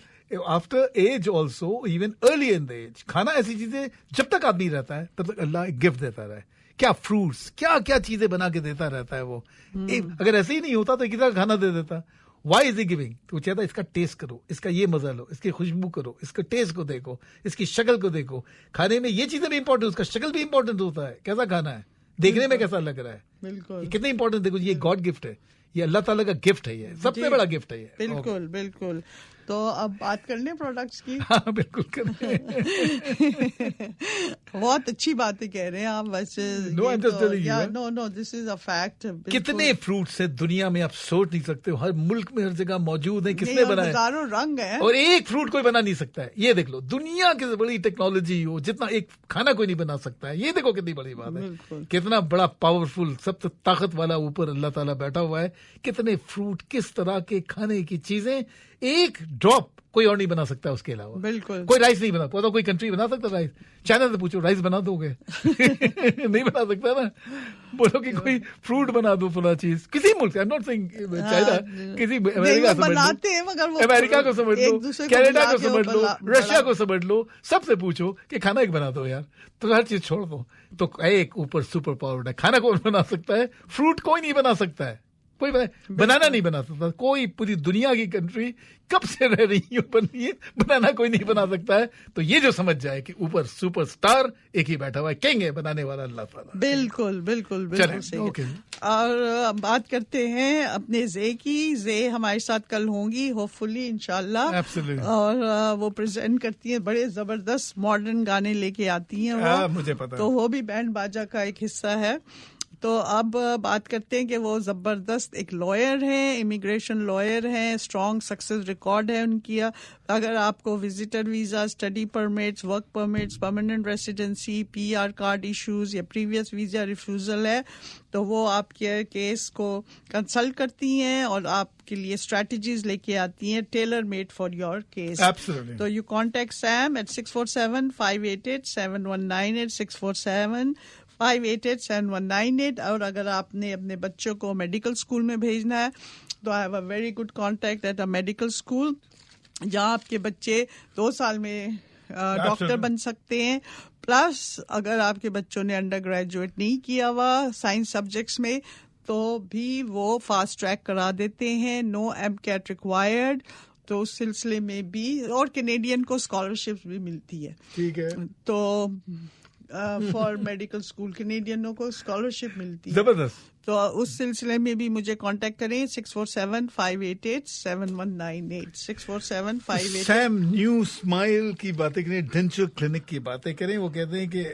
after age also, even early in the age, खाना ऐसी चीजें जब तक आदमी रहता है तब तक अल्लाह एक गिफ्ट देता रहे. क्या फ्रूट्स, क्या क्या चीजें बना के देता रहता है वो. अगर ऐसे ही नहीं होता तो कितना खाना दे देता. Why is he giving? तो चाहता इसका टेस्ट करो, इसका ये मजा लो, इसकी खुशबू करो, इसका टेस्ट को देखो, इसकी शक्ल को देखो. खाने में ये चीजें भी इंपॉर्टेंट, उसका शक्ल भी इंपॉर्टेंट होता है, कैसा खाना है, देखने में कैसा लग रहा है. बिल्कुल कितने इंपॉर्टेंट. देखो ये गॉड गिफ्ट है, ये अल्लाह ताला का गिफ्ट है, ये सबसे बड़ा गिफ्ट है ये. बिल्कुल बिल्कुल. तो अब बात कर लें प्रोडक्ट्स की. हाँ बिल्कुल करें. बहुत अच्छी बातें कह रहे हैं आप वैसे. No, I'm just telling you. No, this is a fact. कितने फ्रूट्स है दुनिया में आप सोच नहीं सकते हो, हर मुल्क में हर जगह मौजूद है. किसने बनाए? हजारों रंग है और एक फ्रूट कोई बना नहीं सकता है. ये देख लो, दुनिया की बड़ी टेक्नोलॉजी हो, जितना एक खाना कोई नहीं बना सकता है. ये देखो कितनी बड़ी बात है, कितना बड़ा पावरफुल, सबसे ताकत वाला ऊपर अल्लाह ताला बैठा हुआ है. कितने फ्रूट, किस तरह के खाने की चीजें, एक ड्रॉप कोई और नहीं बना सकता उसके अलावा. बिल्कुल. कोई राइस नहीं बना पाता, कोई कंट्री बना सकता राइस? चाइना से पूछो राइस बना दोगे? नहीं बना सकता ना. बोलो कि कोई फ्रूट बना दो, फला चीज, किसी मुल्क, I am not saying China, किसी अमेरिका बनाते हैं मगर वो अमेरिका को समझ लो, कनाडा को समझ लो, रशिया को समझ लो, सबसे पूछो कि खाना एक बना दो यार, तो हर चीज छोड़ दो. तो एक ऊपर सुपर पावर है, खाना कौन बना सकता है? फ्रूट कोई नहीं बना सकता है, कोई बनाना नहीं बना सकता. कोई पूरी दुनिया की कंट्री कब से रह रही है बन रही है, बनाना कोई नहीं बना सकता है. तो ये जो समझ जाए कि ऊपर सुपरस्टार एक ही बैठा हुआ है, किंग है, बनाने वाला अल्लाह ताला. बिल्कुल बिल्कुल बिल्कुल सही. ओके. और बात करते हैं अपने जे की. जे हमारे साथ कल होंगी होपफुली इंशाल्लाह. एब्सोल्युटली. और वो प्रेजेंट करती हैं, बड़े जबरदस्त मॉडर्न गाने लेके आती हैं वो. मुझे पता. तो वो भी बैंड बाजा का एक हिस्सा है. तो अब बात करते हैं कि वो ज़बरदस्त एक लॉयर हैं, इमिग्रेशन लॉयर हैं, स्ट्रॉन्ग सक्सेस रिकॉर्ड है उनकी। अगर आपको visitor visa, study permits, work permits, permanent residency, PR card issues या प्रीवियस वीज़ा रिफ्यूज़ल है तो वो आपके केस को कंसल्ट करती हैं और आपके लिए स्ट्रैटेजीज लेके आती हैं tailor made for your case. Absolutely. तो यू कॉन्टेक्ट सैम एट 647-588-7198 647-588-7198। और अगर आपने अपने बच्चों को मेडिकल स्कूल में भेजना है तो आई have a very good contact at a medical school जहाँ आपके बच्चे 2 साल में डॉक्टर बन सकते हैं। प्लस अगर आपके बच्चों ने अंडर ग्रेजुएट नहीं किया हुआ साइंस सब्जेक्ट्स में तो भी वो फास्ट ट्रैक करा देते हैं, नो MCAT रिक्वायर्ड। तो उस सिलसिले में भी और कैनेडियन को स्कॉलरशिप्स भी मिलती है। ठीक है, तो फॉर मेडिकल स्कूल कैनेडियनों को स्कॉलरशिप मिलती है। जबरदस्त। तो उस सिलसिले में भी मुझे कांटेक्ट करें 647-588-7198 647-588। सैम न्यू स्माइल की बातें करें, डेंचर क्लिनिक की बातें करें। वो कहते हैं कि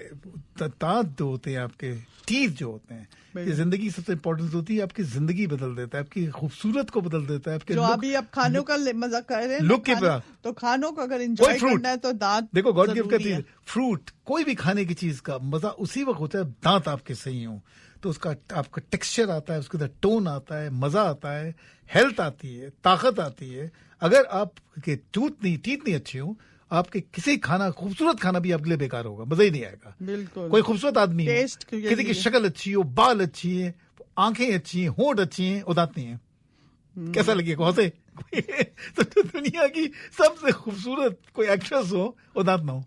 दांत जो होते हैं आपके, टीथ जो होते हैं, ये जिंदगी सबसे इम्पोर्टेंट होती है, आपकी जिंदगी बदल देता है, आपकी खूबसूरत को बदल देता है, आपके जो look- अभी आप खानों का मजा कर रहे हैं Look के बाद। तो खानों को अगर एंजॉय fruit। करना है तो दांत देखो गॉड गिफ्ट जरूरी करती है है। फ्रूट, कोई भी खाने की चीज का मजा उसी वक्त होता है दांत आपके सही हो तो उसका आपका टेक्सचर आता है, उसके अंदर टोन आता है, मजा आता है, हेल्थ आती है, ताकत आती है। अगर आपके टीथ नहीं अच्छी हो, आपके किसी खाना, खूबसूरत खाना भी आपके लिए बेकार होगा, मजा ही नहीं आएगा। बिल्कुल। कोई खूबसूरत आदमी हो, टेस्ट के किसी की लिए। शक्ल अच्छी हो, बाल अच्छी है, आंखें अच्छी हैं, होंठ अच्छी हैं, और दांत नहीं है, कैसा लगेगा हंसे? तो दुनिया की सबसे खूबसूरत कोई एक्ट्रेस हो और दांत ना हो,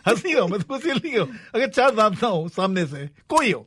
हंसी हो, मैं तो नहीं हो, अगर 4 दांत ना हो सामने से कोई हो,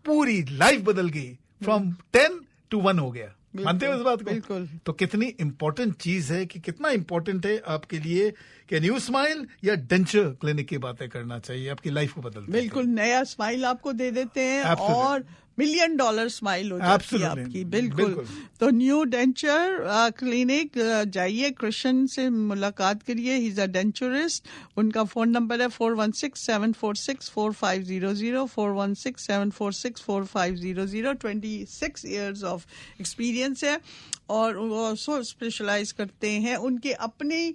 पूरी लाइफ बदल गई, फ्रॉम 10 to 1 हो गया। मानते हो इस बात को? बिल्कुल। तो कितनी इंपॉर्टेंट चीज है कि कितना इंपॉर्टेंट है आपके लिए कि न्यू स्माइल या डेंचर क्लिनिक की बातें करना चाहिए, आपकी लाइफ को बदलते हैं। बिल्कुल नया स्माइल आपको दे देते हैं Absolutely. और $1 million स्माइल हो जाती है Absolutely. आपकी। बिल्कुल। बिल्कुल। तो न्यू डेंचर क्लिनिक जाइए, कृष्ण से मुलाकात करिए, ही इज अ डेंचरिस्ट। उनका फोन नंबर है 416-746-4500 416-746-4500। 26 इयर्स ऑफ एक्सपीरियंस है और वो सो स्पेशलाइज करते हैं। उनके अपने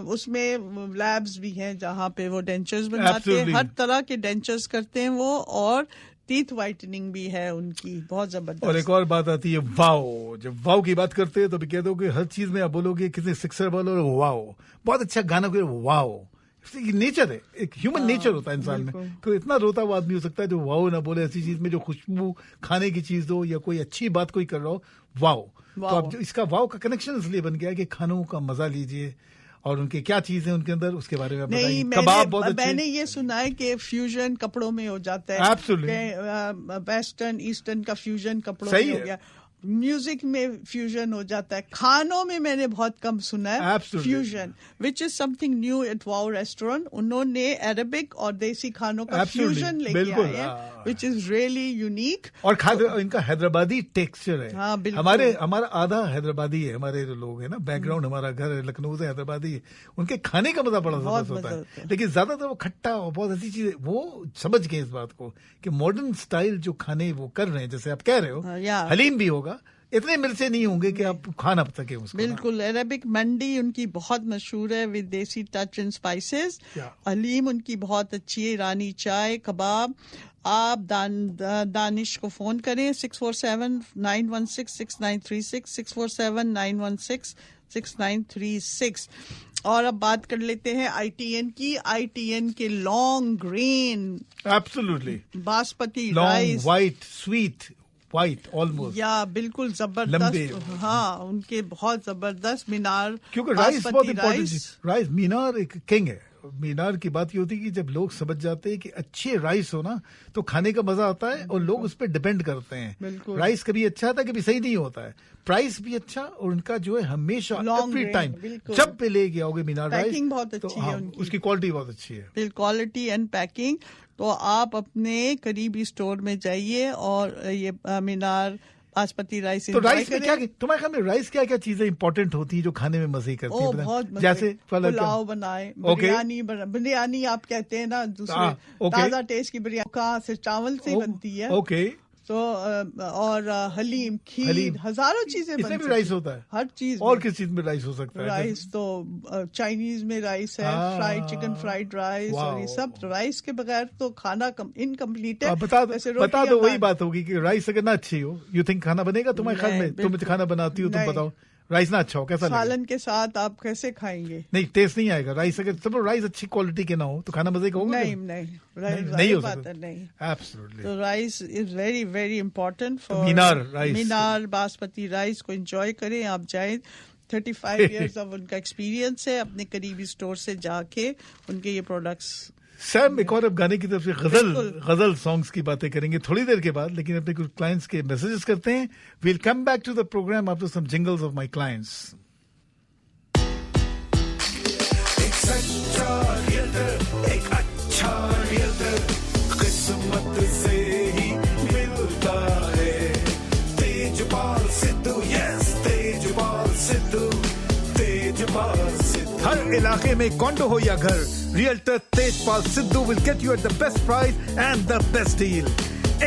उसमें लैब्स भी हैं जहाँ पे वो डेंचर्स बनाते हैं, Absolutely. हर तरह के डेंचर्स करते हैं वो, और टीथ वाइटनिंग भी है उनकी, बहुत जबरदस्त। और एक और बात आती है वाओ। जब वाओ की बात करते हैं तो भी कह दो कि हर चीज में आप बोलोगे, किसी सिक्सर बोलो वाओ, बहुत अच्छा गाना कोई वाओ, नेचर है, एक ह्यूमन नेचर होता है इंसान में। बिल्कुल। कोई इतना रोता हुआ आदमी हो सकता है जो वाओ ना बोले, ऐसी चीज में जो खुशबू खाने की चीज हो या कोई अच्छी बात कोई कर रहा हो, वाओ। तो वाओ। अब इसका वाओ का कनेक्शन इसलिए बन गया है कि खानों का मजा लीजिए और उनके क्या चीज है उनके अंदर, उसके बारे में आप बताइए। नहीं, कबाब बहुत अच्छे, मैंने ये सुना है कि फ्यूजन कपड़ों में हो जाता है। Absolutely. वेस्टर्न ईस्टर्न का फ्यूजन कपड़ों सही में हो है। गया, म्यूजिक में फ्यूजन हो जाता है, खानों में मैंने बहुत कम सुना है Absolutely. Fusion, which is something new at wow restaurant. उन्होंने अरेबिक और देसी खानों का Absolutely. फ्यूजन लेके बिल्कुल, आए हैं, हाँ। Which is really unique. और इनका हैदराबादी टेक्सचर है। हाँ, बिल्कुल। हमारा आधा हैदराबादी है, हमारे जो लोग हैं ना, बैकग्राउंड हमारा घर है लखनऊ से, हैदराबादी है, उनके खाने का मजा बड़ा बहुत जबरदस्त होता मजा है। होता है। लेकिन ज्यादातर वो खट्टा और बहुत ऐसी चीजें, वो समझ गए इस बात को कि मॉडर्न स्टाइल जो खाने वो कर रहे हैं, जैसे आप कह रहे हो, या। हलीम भी होगा, इतने मिर्चे नहीं होंगे कि आप खा ना सके उसको। बिल्कुल। अरेबिक मंडी उनकी बहुत मशहूर है with desi touch and spices. Yeah. Haleem उनकी बहुत अच्छी है, ईरानी चाय, कबाब। आप दानिश को फोन करें 647-916-6936 647-916-6936। और अब बात कर लेते हैं ITN की। ITN के long grain absolutely, basmati long rice, white, sweet white almost, या बिल्कुल लंबे। जबरदस्त। हाँ, उनके बहुत जबरदस्त मीनार, क्योंकि राइस बासमती बहुत इंपॉर्टेंट राइस। चीज। राइस, मीनार एक किंग है। मीनार की बात ये होती है कि जब लोग समझ जाते हैं कि अच्छे राइस हो ना तो खाने का मजा आता है और लोग उस पर डिपेंड करते हैं। बिल्कुल। राइस कभी अच्छा आता है, कभी सही नहीं होता है, प्राइस भी अच्छा, और उनका जो है हमेशा Long एवरी grain, टाइम बिल्कुल। जब पे लेके आओगे मीनार राइस, पैकिंग बहुत तो अच्छी है उनकी। उसकी क्वालिटी बहुत अच्छी है। Bill quality and packing. तो आप अपने करीबी स्टोर में जाइए और ये मीनार बासमती राइस तो राइस में क्या, तुम्हारे ख्याल में राइस क्या क्या चीजें इंपॉर्टेंट होती है जो खाने में मजे करती है? बहुत मजे। जैसे पुलाव बनाए, बिरयानी आप कहते हैं ना दूसरे, ताजा टेस्ट की बिरयानी कहाँ से, चावल से बनती है। ओके। तो और हलीम, खीर, हजारों चीजें इसमें भी राइस होता है, हर चीज। और किस चीज में राइस हो सकता है? राइस तो चाइनीज में राइस है, फ्राइड चिकन, फ्राइड राइस, और ये सब राइस के बगैर तो खाना इनकम्प्लीट है। बता दो वही बात होगी कि राइस अगर ना अच्छी हो, यू थिंक खाना बनेगा तुम्हारे ख्याल में? तुम खाना बनाती हो, तुम बताओ, राइस ना अच्छा हो कैसा लगेगा? सालन के साथ आप कैसे खाएंगे? नहीं, टेस्ट नहीं आएगा राइस अगर, सब राइस अच्छी क्वालिटी के ना हो तो खाना मजे का होगा? नहीं हो सकता। नहीं, एब्सोल्युटली। तो rice is very very important for Minar basmati rice को एंजॉय करें। आप जाए, 35 इयर्स ऑफ उनका एक्सपीरियंस है, अपने करीबी स्टोर से जाके उनके ये प्रोडक्ट्स। सैम, एक और अब गाने की तरफ से गजल सॉन्ग्स की बातें करेंगे थोड़ी देर के बाद, लेकिन अपने कुछ क्लाइंट्स के मैसेजेस करते हैं। We'll come back to the program after some jingles of my clients. एक अच्छा रियल्टर किस्मत से ही मिलता है। तेजपाल सिद्धू, यस तेजपाल सिद्धू, तेजपाल सिद्धू। हर इलाके में कॉन्डो हो या घर, realtor Tejpal Sidhu will get you at the best price and the best deal.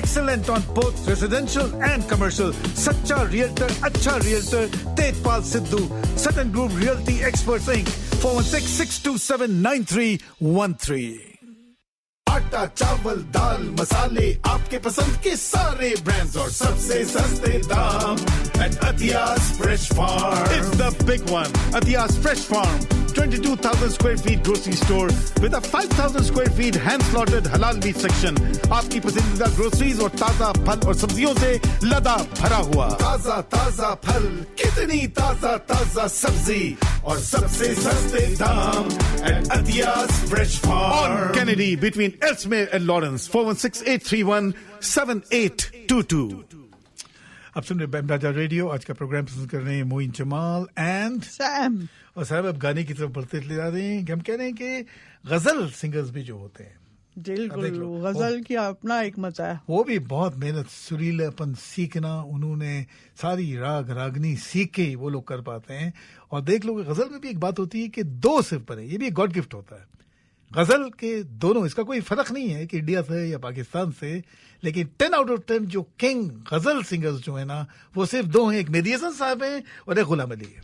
Excellent on both residential and commercial. सच्चा रियल्टर, अच्छा realtor, Tejpal Sidhu, Sutton Group Realty Experts Inc. 416-627-9313. आटा, चावल, दाल, मसाले, आपके पसंद के सारे ब्रांड्स और सबसे सस्ते दाम at Athias Fresh Farm. It's the big one. Athias Fresh Farm, 22,000 square feet grocery store with a 5,000 square feet hand-slotted halal meat section. आपकी पसंदीदा ग्रोसरीज और ताजा फल और सब्जियों से लदा भरा हुआ। ताजा ताजा फल, कितनी ताजा ताजा सब्जी और सबसे सस्ते दाम at Athias Fresh Farm. On Kennedy between Elsmere and Lawrence, 416-831-7822. अब सुन रहे बैंड बाजा रेडियो। आज का प्रोग्राम पसंद कर रहे हैं मोइन जमाल एंड सैम। और साहब अब गाने की तरफ बढ़ते ले जा रहे हैं कि हम कह रहे हैं कि गजल सिंगर्स भी जो होते हैं, बिल्कुल गजल की अपना एक मजा है, वो भी बहुत मेहनत, सुरीलापन सीखना, उन्होंने सारी राग रागनी सीख के वो लोग कर पाते हैं। और देख लो गजल में भी एक बात होती है कि दो सिर्फ पर है, ये भी एक गॉड गिफ्ट होता है। गजल के दोनों, इसका कोई फर्क नहीं है कि इंडिया से या पाकिस्तान से, लेकिन 10 आउट ऑफ 10 जो किंग गजल सिंगर्स जो है ना, वो सिर्फ दो हैं, एक मेहदी हसन साहब हैं और एक गुलाम अली है।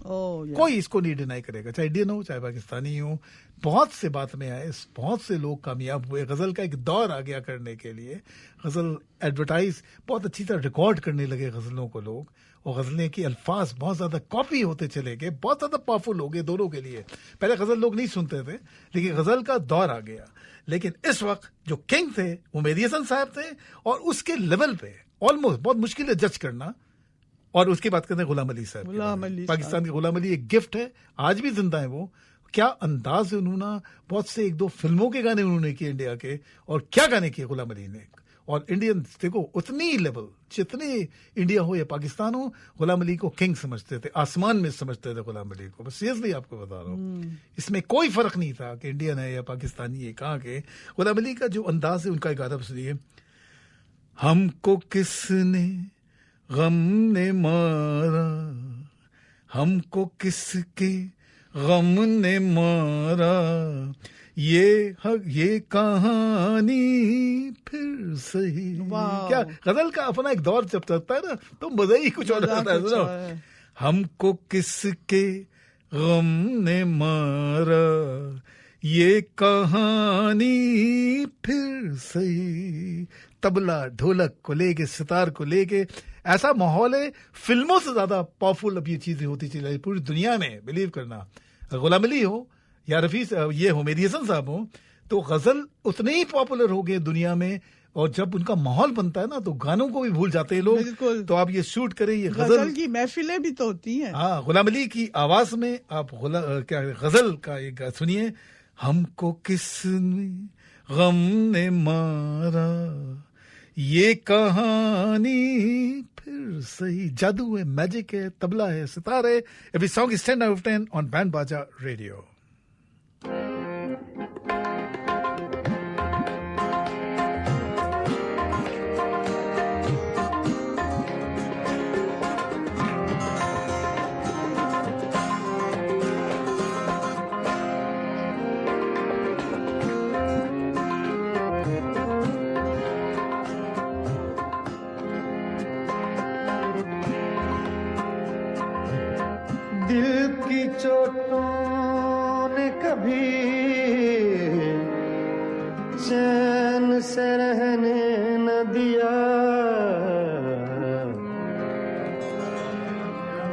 कोई इसको नहीं डिनाई करेगा, चाहे इंडियन हो चाहे पाकिस्तानी हो। बहुत से बात में आए, बहुत से लोग कामयाब हुए, गजल का एक दौर आ गया करने के लिए। गजल एडवर्टाइज बहुत अच्छी तरह रिकॉर्ड करने लगे गजलों को लोग, और गजलें की अल्फाज बहुत ज्यादा कॉपी होते चले गए, बहुत ज्यादा पावरफुल हो गए दोनों के लिए। पहले गजल लोग नहीं सुनते थे, लेकिन गजल का दौर आ गया। लेकिन इस वक्त जो किंग थे वो मेहदी हसन साहब थे, और उसके लेवल पे ऑलमोस्ट बहुत मुश्किल है जज करना। और उसकी बात करते हैं गुलाम अली साहब, पाकिस्तान के गुलाम अली एक गिफ्ट है, आज भी जिंदा है वो। क्या अंदाज है उन्होंने, बहुत से एक दो फिल्मों के गाने उन्होंने किए इंडिया के, और क्या गाने किए गुलाम अली ने। और इंडियन देखो उतनी लेवल, जितने इंडिया हो या पाकिस्तान हो, गुलाम अली को किंग समझते थे, आसमान में समझते थे गुलाम अली को। बस सीरियसली आपको बता रहा हूँ, इसमें कोई फर्क नहीं था कि इंडियन है या पाकिस्तानी है, कहाँ के। गुलाम अली का जो अंदाज है उनका, एक गाना सुनिए। हमको किसने गम ने मारा, हमको किसके गम ने मारा, ये कहानी फिर सही। क्या गजल का अपना एक दौर जब चलता है ना, तो मजा ही कुछ और आता है। हमको किसके गम ने मारा, ये कहानी फिर सही। तबला ढोलक को लेके, सितार को लेके, ऐसा माहौल है, फिल्मों से ज्यादा पावरफुल अब ये चीजें होती चली रही पूरी दुनिया में। बिलीव करना, गुलाम अली हो या रफी ये हो, मेहदी हसन साहब हो, तो गजल उतने ही पॉपुलर हो गए दुनिया में। और जब उनका माहौल बनता है ना, तो गानों को भी भूल जाते हैं लोग। तो आप ये शूट करें, ये गजल की महफिलें भी तो होती हैं। हाँ, गुलाम अली की आवाज में आप क्या गजल का एक सुनिए। हमको किसने गम ने मारा, ये कहानी फिर सही। जादू है, मैजिक है, तबला है, सितार है। Every song is 10 out of 10 on band बाजा रेडियो। भी चैन से रहने न दिया,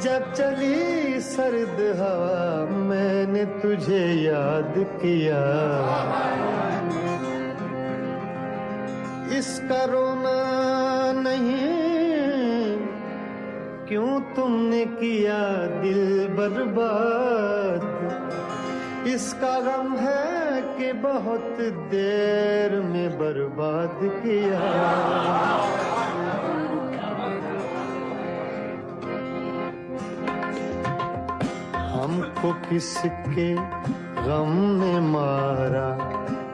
जब चली सर्द हवा मैंने तुझे याद किया। इसका रोना नहीं, क्यों तुमने किया दिल बर्बाद। इसका गम है कि बहुत देर में बर्बाद किया। हमको किसके गम ने मारा,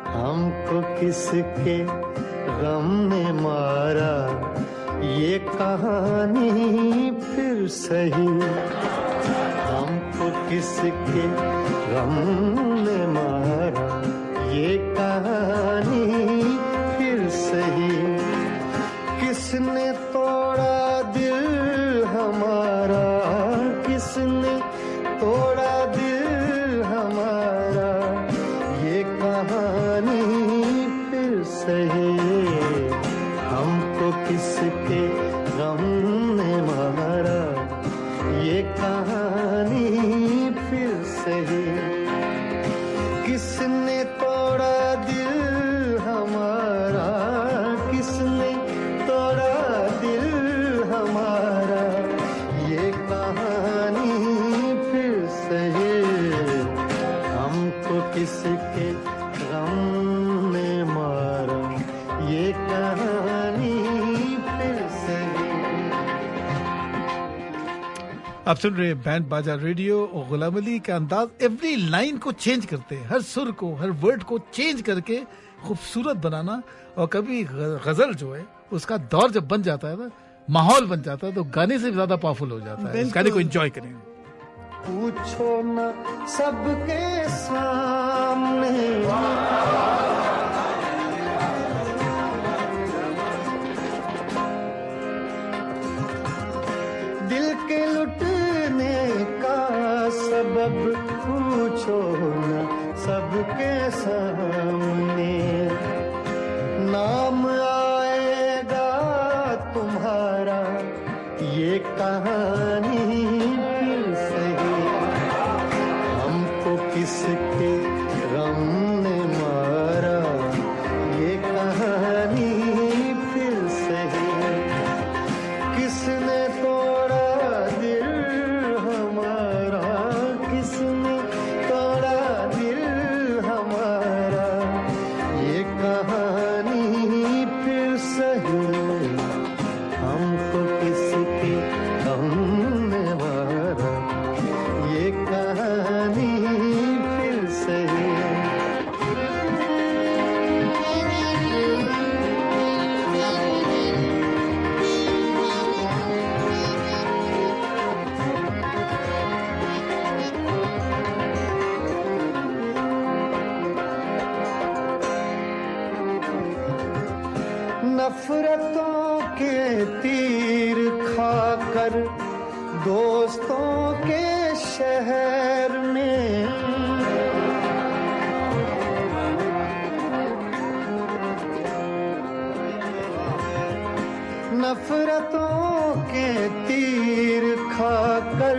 हमको किसके गम ने मारा, ये कहानी फिर सही। हमको किसके गम ने मारा, ये कहानी फिर सही। किसने तोड़ा दिल हमारा, किसने तोड़ा दिल हमारा, ये कहानी फिर सही। हमको किसके गम ने मारा, ये कहानी फिर सही। किसने तोड़ा दिल हमारा, किसने तोड़ा दिल हमारा, ये कहानी फिर सही। हमको किसके गम ने मारा, ये कहानी फिर सही। आप सुन रहे हैं बैंड बाजा रेडियो और गुलाम अली का अंदाज एवरी लाइन को चेंज करते हैं, हर सुर को, हर वर्ड को चेंज करके खूबसूरत बनाना। और कभी गजल जो है उसका दौर जब बन जाता है ना, माहौल बन जाता है, तो गाने से भी ज्यादा पावरफुल हो जाता है। इस गाने को एंजॉय करें। पूछो ना सबके सामने, दिल के लुटने का सबब पूछो ना सबके सामने। नाम आएगा तुम्हारा, ये कहानी फिर सही। हमको किसके गम ने मारा, ये कहानी फिर सही। किसने तोड़ा दिल हमारा, किसने तोड़ा दिल हमारा, ये कहानी फिर सही। हमको किसके गम ने मारा, ये कहानी फिर सही। नफरतों के तीर खाकर दोस्तों के शहर में, नफरतों के तीर खाकर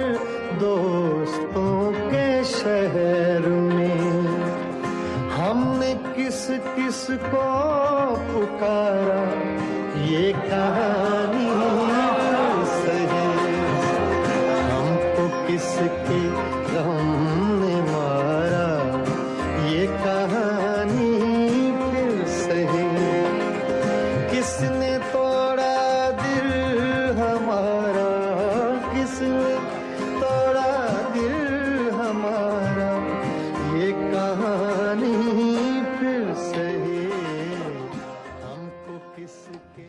दोस्तों के शहर में, हमने किस किस को पुकारा, ये कहानी फिर सही। हमको किसके गम ने मारा, ये कहानी फिर सही। किसने तोड़ा दिल हमारा, किसने तोड़ा दिल हमारा, ये कहानी फिर सही। हमको किसके।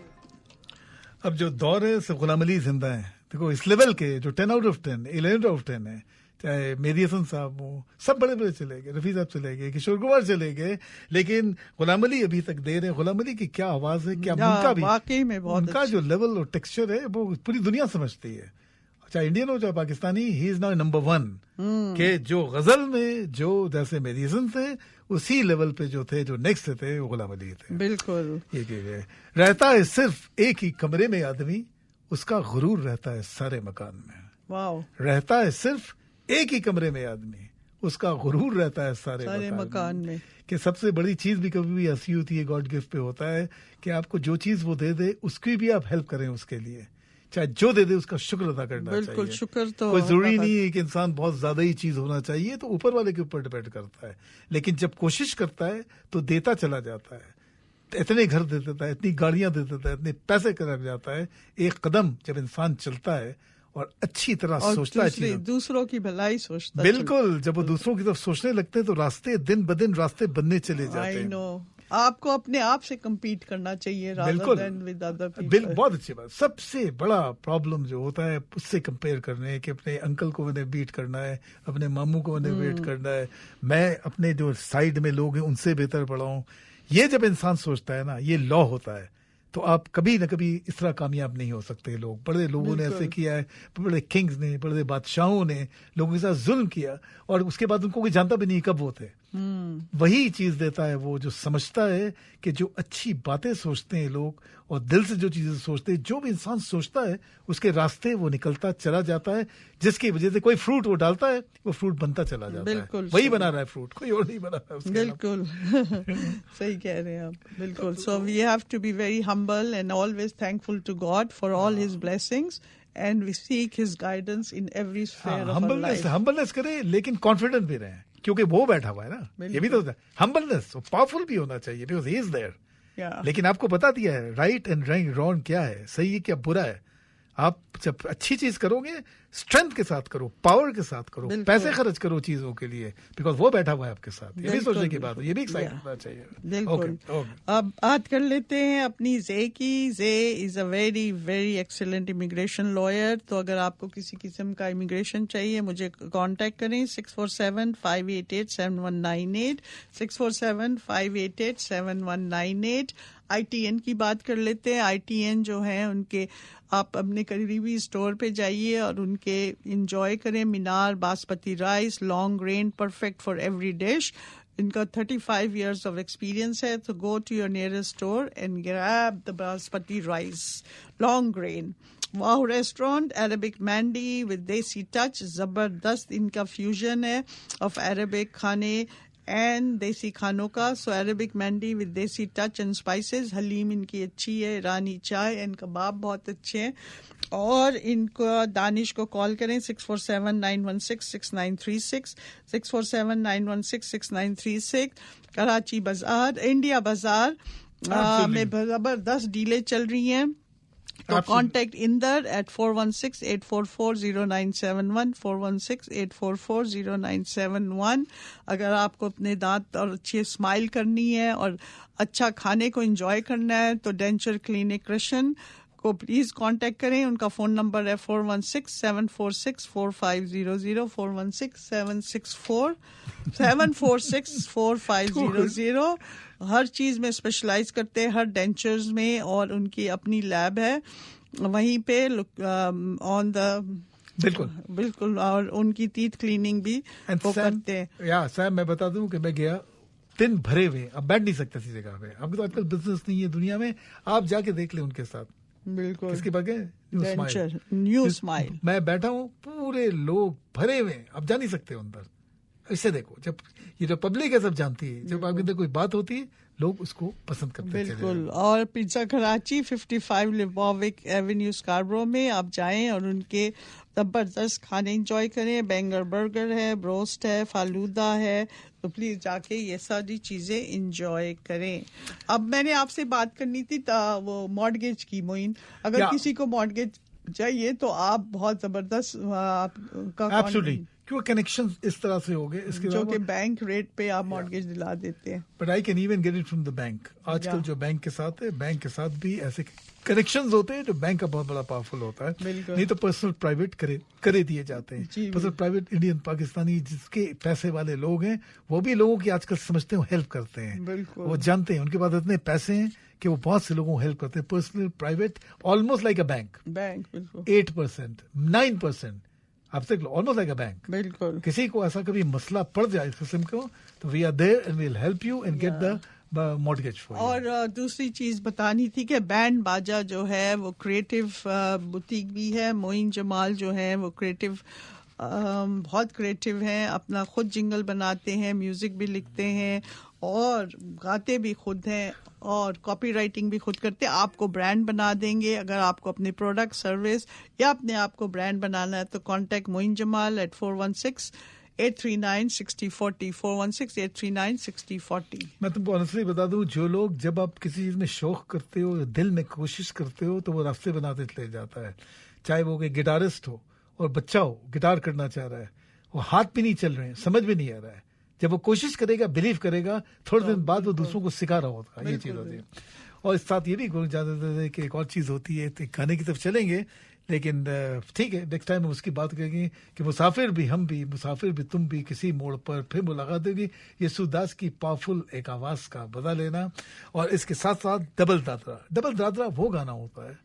अब जो दौर है से गुलाम अली जिंदा है। देखो इस लेवल के जो 10 आउट ऑफ 10, 11 आउट ऑफ 10 है, चाहे मेरी हसन साहब हो, सब बड़े बड़े चले गए, रफी साहब चले गए, किशोर कुमार चले गए, लेकिन गुलाम अली अभी तक दे रहे हैं। गुलाम अली की क्या आवाज है, क्या उनका भी वाकई में बहुत उनका जो लेवल और टेक्सचर है वो पूरी दुनिया समझती है। चाहे इंडियन हो चाहे Pakistani, he is now number 1 के जो गजल में जो जैसे मेडिसन थे उसी लेवल पे जो थे, जो नेक्स्ट थे वो गुलाम अली थे। बिल्कुल। ये चीज है। रहता है सिर्फ एक ही कमरे में आदमी, उसका गुरूर रहता है सारे मकान में। वाओ। रहता है सिर्फ एक ही कमरे में आदमी, उसका गुरूर रहता है सारे मकान में। कि सबसे बड़ी चीज भी कभी भी ऐसी होती है, गॉड गिफ्ट पे होता है कि आपको जो चीज वो दे दे उसकी भी आप हेल्प करें उसके लिए, चाहे जो दे दे उसका शुक्र अदा करना चाहिए। बिल्कुल, शुक्र तो कोई जरूरी नहीं है कि इंसान बहुत ज्यादा ही चीज होना चाहिए, तो ऊपर वाले के ऊपर डिपेंड करता है। लेकिन जब कोशिश करता है तो देता चला जाता है, इतने घर दे देता है, इतनी गाड़ियां दे देता है, इतने पैसे कर जाता है। एक कदम जब इंसान चलता है और अच्छी तरह सोचता है, दूसरों की भलाई सोचता है, बिल्कुल, जब वो दूसरों की तरफ सोचने लगते हैं तो रास्ते दिन ब दिन रास्ते बनने चले जाते हैं। आपको अपने आप से compete करना चाहिए rather than with other people। बहुत अच्छी बात। सबसे बड़ा प्रॉब्लम जो होता है उससे कंपेयर करने है कि अपने अंकल को मैंने बीट करना है, अपने मामू को मैंने बीट करना है, मैं अपने जो साइड में लोग हैं उनसे बेहतर पढ़ा हूं। ये जब इंसान सोचता है ना, ये लॉ होता है, तो आप कभी ना कभी इस तरह कामयाब नहीं हो सकते। लोग, बड़े लोगों ने ऐसे किया है, बड़े किंग्स ने, बड़े बादशाहों ने लोगों के साथ जुल्म किया और उसके बाद उनको कोई जानता भी नहीं कब वो थे। वही चीज देता है वो जो समझता है कि जो अच्छी बातें सोचते हैं लोग और दिल से जो चीजें सोचते हैं, जो भी इंसान सोचता है उसके रास्ते वो निकलता चला जाता है, जिसकी वजह से कोई फ्रूट वो डालता है वो फ्रूट बनता चला जाता है। वही बना रहा है फ्रूट, कोई और नहीं बना रहा है उसके। बिल्कुल सही कह रहे हैं आप, बिल्कुल। So we have to be very humble and always thankful to God for all his blessings and we seek his guidance in every sphere of our life. Humbleness करें लेकिन कॉन्फिडेंट भी रहें, क्योंकि वो बैठा हुआ है ना। ये भी तो हम्बलनेस पावरफुल भी होना चाहिए, बिकॉज ही इज देयर। लेकिन आपको बता दिया है राइट एंड रॉन्ग क्या है, सही है क्या बुरा है। आप जब अच्छी चीज करोगे स्ट्रेंथ के साथ करो, पावर के साथ करो, पैसे खर्च करो चीजों के लिए, बिकॉज वो बैठा हुआ है आपके साथ। ये भी सोचने की बात है, ये भी एक्साइट होना चाहिए। बिल्कुल। अब बात कर लेते हैं अपनी जे की। Jay is a very very excellent immigration lawyer. तो अगर आपको किसी किस्म का इमिग्रेशन चाहिए मुझे कांटेक्ट करें 647-588-7198 647-588-7198। ITN की बात कर लेते हैं। ITN जो है उनके आप अपने करीबी स्टोर पे जाइए और उनके इंजॉय करें। Minar basmati rice, long grain, perfect for every dish. इनका 35 years of experience है। तो go to your nearest store and grab the basmati rice, long grain। Wow restaurant, Arabic mandi with desi touch, जबरदस्त इनका फ्यूजन है ऑफ अरेबिक खाने and देसी खानों का। सो Arabic mandi with desi touch and spices. Haleem इनकी अच्छी है, ईरानी चाय एंड कबाब बहुत अच्छे हैं। और इनको दानिश को कॉल करें 647-916-6936 647-916-6936। कराची बाजार, इंडिया बाजार में जबरदस्त डीलें चल रही हैं। तो कॉन्टेक्ट इंदर एट 416-844-0971 416-844-0971। अगर आपको अपने दांत और अच्छी स्माइल करनी है और अच्छा खाने को एंजॉय करना है तो डेंचर क्लिनिक कृष्ण को प्लीज कांटेक्ट करें। उनका फोन नंबर है 416-746-4500 416-746-4500। हर चीज में स्पेशलाइज करते हैं, हर डेंचर्स में, और उनकी अपनी लैब है वहीं पे ऑन द बिल्कुल और उनकी टीथ क्लीनिंग भी वो करते हैं। सैम मैं बता दूं कि मैं गया, दिन भरे हुए, अब बैठ नहीं सकते किसी जगह पे। अब तो आजकल बिजनेस नहीं है दुनिया में, आप जाके देख ले उनके साथ। बिल्कुल। किसकी बात है? New smile. मैं बैठा हूँ, पूरे लोग भरे हुए, अब जा नहीं सकते अंदर। इससे देखो, जब ये जो पब्लिक है सब जानती है, जब आपके अंदर कोई बात होती है लोग उसको पसंद करते हैं। बिल्कुल। और पिज्जा कराची 55 लिवोविक एवेन्यू स्कार्बरो में आप जाएं और उनके जबरदस्त खाने एंजॉय करें। बैंगर बर्गर है, ब्रोस्ट है, फालूदा है, तो प्लीज जाके ये सारी चीजें एंजॉय करें। अब मैंने आपसे बात करनी थी वो मॉर्गेज की। मोइन, अगर किसी को मॉर्गेज चाहिए तो आप बहुत जबरदस्त आपका एब्सोल्युटली, क्यों कनेक्शन इस तरह से हो गए। इसके जो अलावा कि बैंक रेट पे आप मॉर्गेज दिला देते हैं। But I can even get it from the bank. आजकल जो बैंक के साथ है, बैंक के साथ भी ऐसे कनेक्शंस होते हैं जो बैंक का बहुत बड़ा पावरफुल होता है। बिल्कुल। नहीं तो पर्सनल प्राइवेट करे दिए जाते हैं। जी, पर्सनल प्राइवेट इंडियन पाकिस्तानी जिसके पैसे वाले लोग हैं वो भी लोगों की आजकल समझते हैं, हेल्प करते हैं। बिल्कुल। वो जानते हैं उनके पास इतने पैसे हैं कि वो बहुत से लोगों को हेल्प करते हैं। Personal private almost like a bank. बिल्कुल 8%, 9%, आप देख लो, ऑलमोस्ट लाइक अ बैंक। बिल्कुल। किसी को ऐसा कभी मसला पड़ जाए इस किस्म को तो we are there and we will help you and get the mortgage for you. और दूसरी चीज बतानी थी कि बैंड बाजा जो है वो क्रिएटिव बुटीक भी है। मोइन जमाल जो है वो क्रिएटिव बहुत क्रिएटिव हैं, अपना खुद जिंगल बनाते हैं, म्यूजिक भी लिखते हैं और गाते भी खुद हैं और कॉपी राइटिंग भी खुद करते हैं। आपको ब्रांड बना देंगे अगर आपको अपने प्रोडक्ट सर्विस या अपने आप को ब्रांड बनाना है तो कॉन्टैक्ट मोइन जमाल at 416-839-6040 416-839-6040। मैं तुमको ऑनेस्टली बता दूं, जो लोग जब आप किसी चीज में शौक करते हो, दिल में कोशिश करते हो तो वो रास्ते बनाते चले जाता है। चाहे वो कोई गिटारिस्ट हो और बच्चा हो, गिटार करना चाह रहा है, वो हाथ भी नहीं चल रहे हैं, समझ भी नहीं आ रहा है, जब वो कोशिश करेगा, बिलीव करेगा, थोड़े दिन बाद वो दूसरों को सिखा रहा होता। ये चीज होती है। और इस साथ ये भी जानते थे कि एक और चीज होती है, गाने की तरफ चलेंगे लेकिन ठीक है, नेक्स्ट टाइम हम उसकी बात करेंगे कि मुसाफिर भी हम भी, मुसाफिर भी तुम भी, किसी मोड़ पर फिर मुलाकात होगी। येसुदास की पावरफुल एक आवाज का बदला लेना। और इसके साथ साथ डबल दादरा। डबल दादरा वो गाना होता है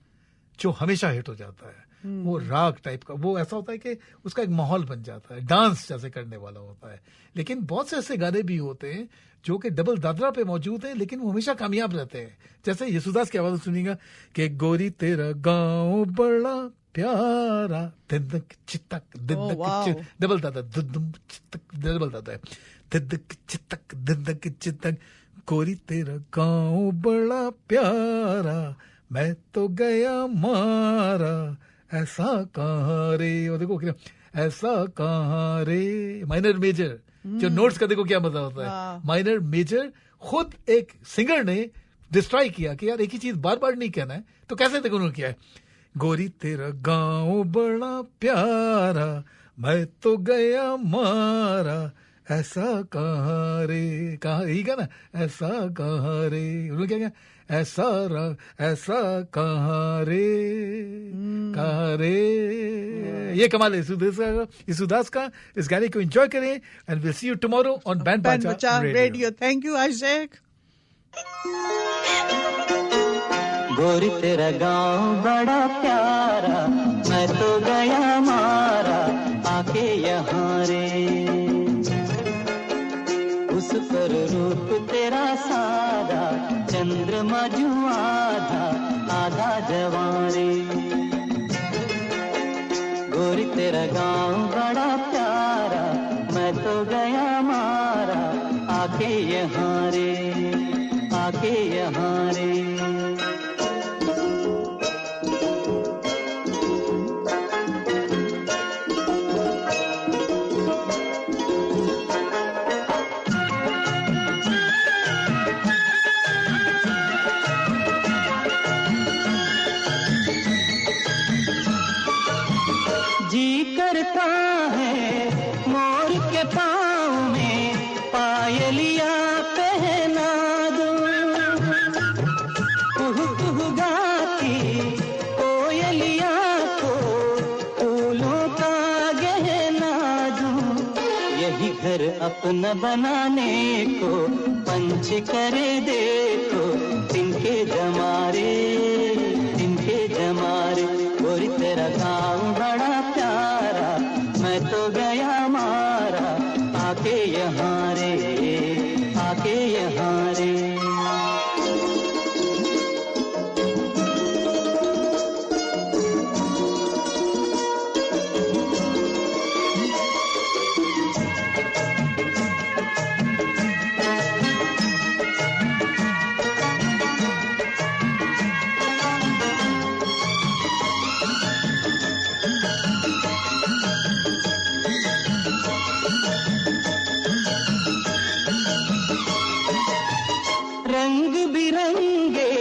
जो हमेशा हिट हो जाता है। वो राग टाइप का, वो ऐसा होता है कि उसका एक माहौल बन जाता है, डांस जैसे करने वाला होता है। लेकिन बहुत से ऐसे गाने भी होते हैं जो कि डबल दादरा पे मौजूद हैं लेकिन वो हमेशा कामयाब रहते हैं। जैसे येसुदास की आवाज सुनिएगा कि गोरी तेरा गाँव बड़ा प्यारा, दिदक चितक दिदक, डबल दादा दुदुम चितक, डबल दादा है, दिदक चितक दिदक चितक, गोरी तेरा गाँव बड़ा प्यारा, मैं तो गया मारा, ऐसा कहाँ रे। और देखो क्या, ऐसा कहाँ रे, माइनर मेजर, जो नोट्स का देखो क्या मजा होता है। माइनर मेजर खुद एक सिंगर ने डिस्ट्रॉय किया कि यार एक ही चीज बार बार नहीं कहना है, तो कैसे देखो उन्होंने किया है, गोरी तेरा गाँव बड़ा प्यारा, मैं तो गया मारा, ऐसा कहाँ रे, कहाँ यही का ना, ऐसा कहाँ रे। उन्होंने क्या कहा, ऐसा कहाँ रे, कहाँ रे। ये कमाल है येसुदास का। इस गाने को एंजॉय करें and will see you tomorrow on band बाजा रेडियो। Thank you Isaac. गोरी तेरा गाँव बड़ा प्यारा, मैं तो गया मारा, आके यहाँ रे, उस पर रूप तेरा सादा, चंद्रमा जो आधा आधा जवारे। गोरी तेरा गाँव बड़ा प्यारा, मैं तो गया मारा, आके यहाँ रे, आके यहाँ रे। करता है मोर के पाँव में पायलिया पहना दूं, कुह कुह गाती कोयलिया को फूलों का गहना दूं। यही घर अपना बनाने को पंच करे देखो, तिनके जमारे, तिनके जमारे। गोरी तेरा गाँव बड़ा प्यारा, मैं तो गया मारा, आके यहाँ रे, आके यहाँ रे। रंग बिरंगे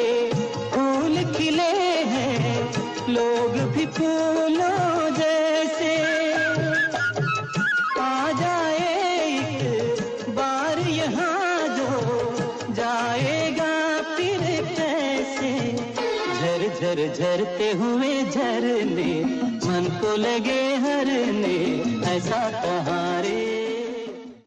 फूल खिले हैं, लोग भी फूलों जैसे, झरझरते हुए झरने मन को लगे हरने ऐसा कहाँ रे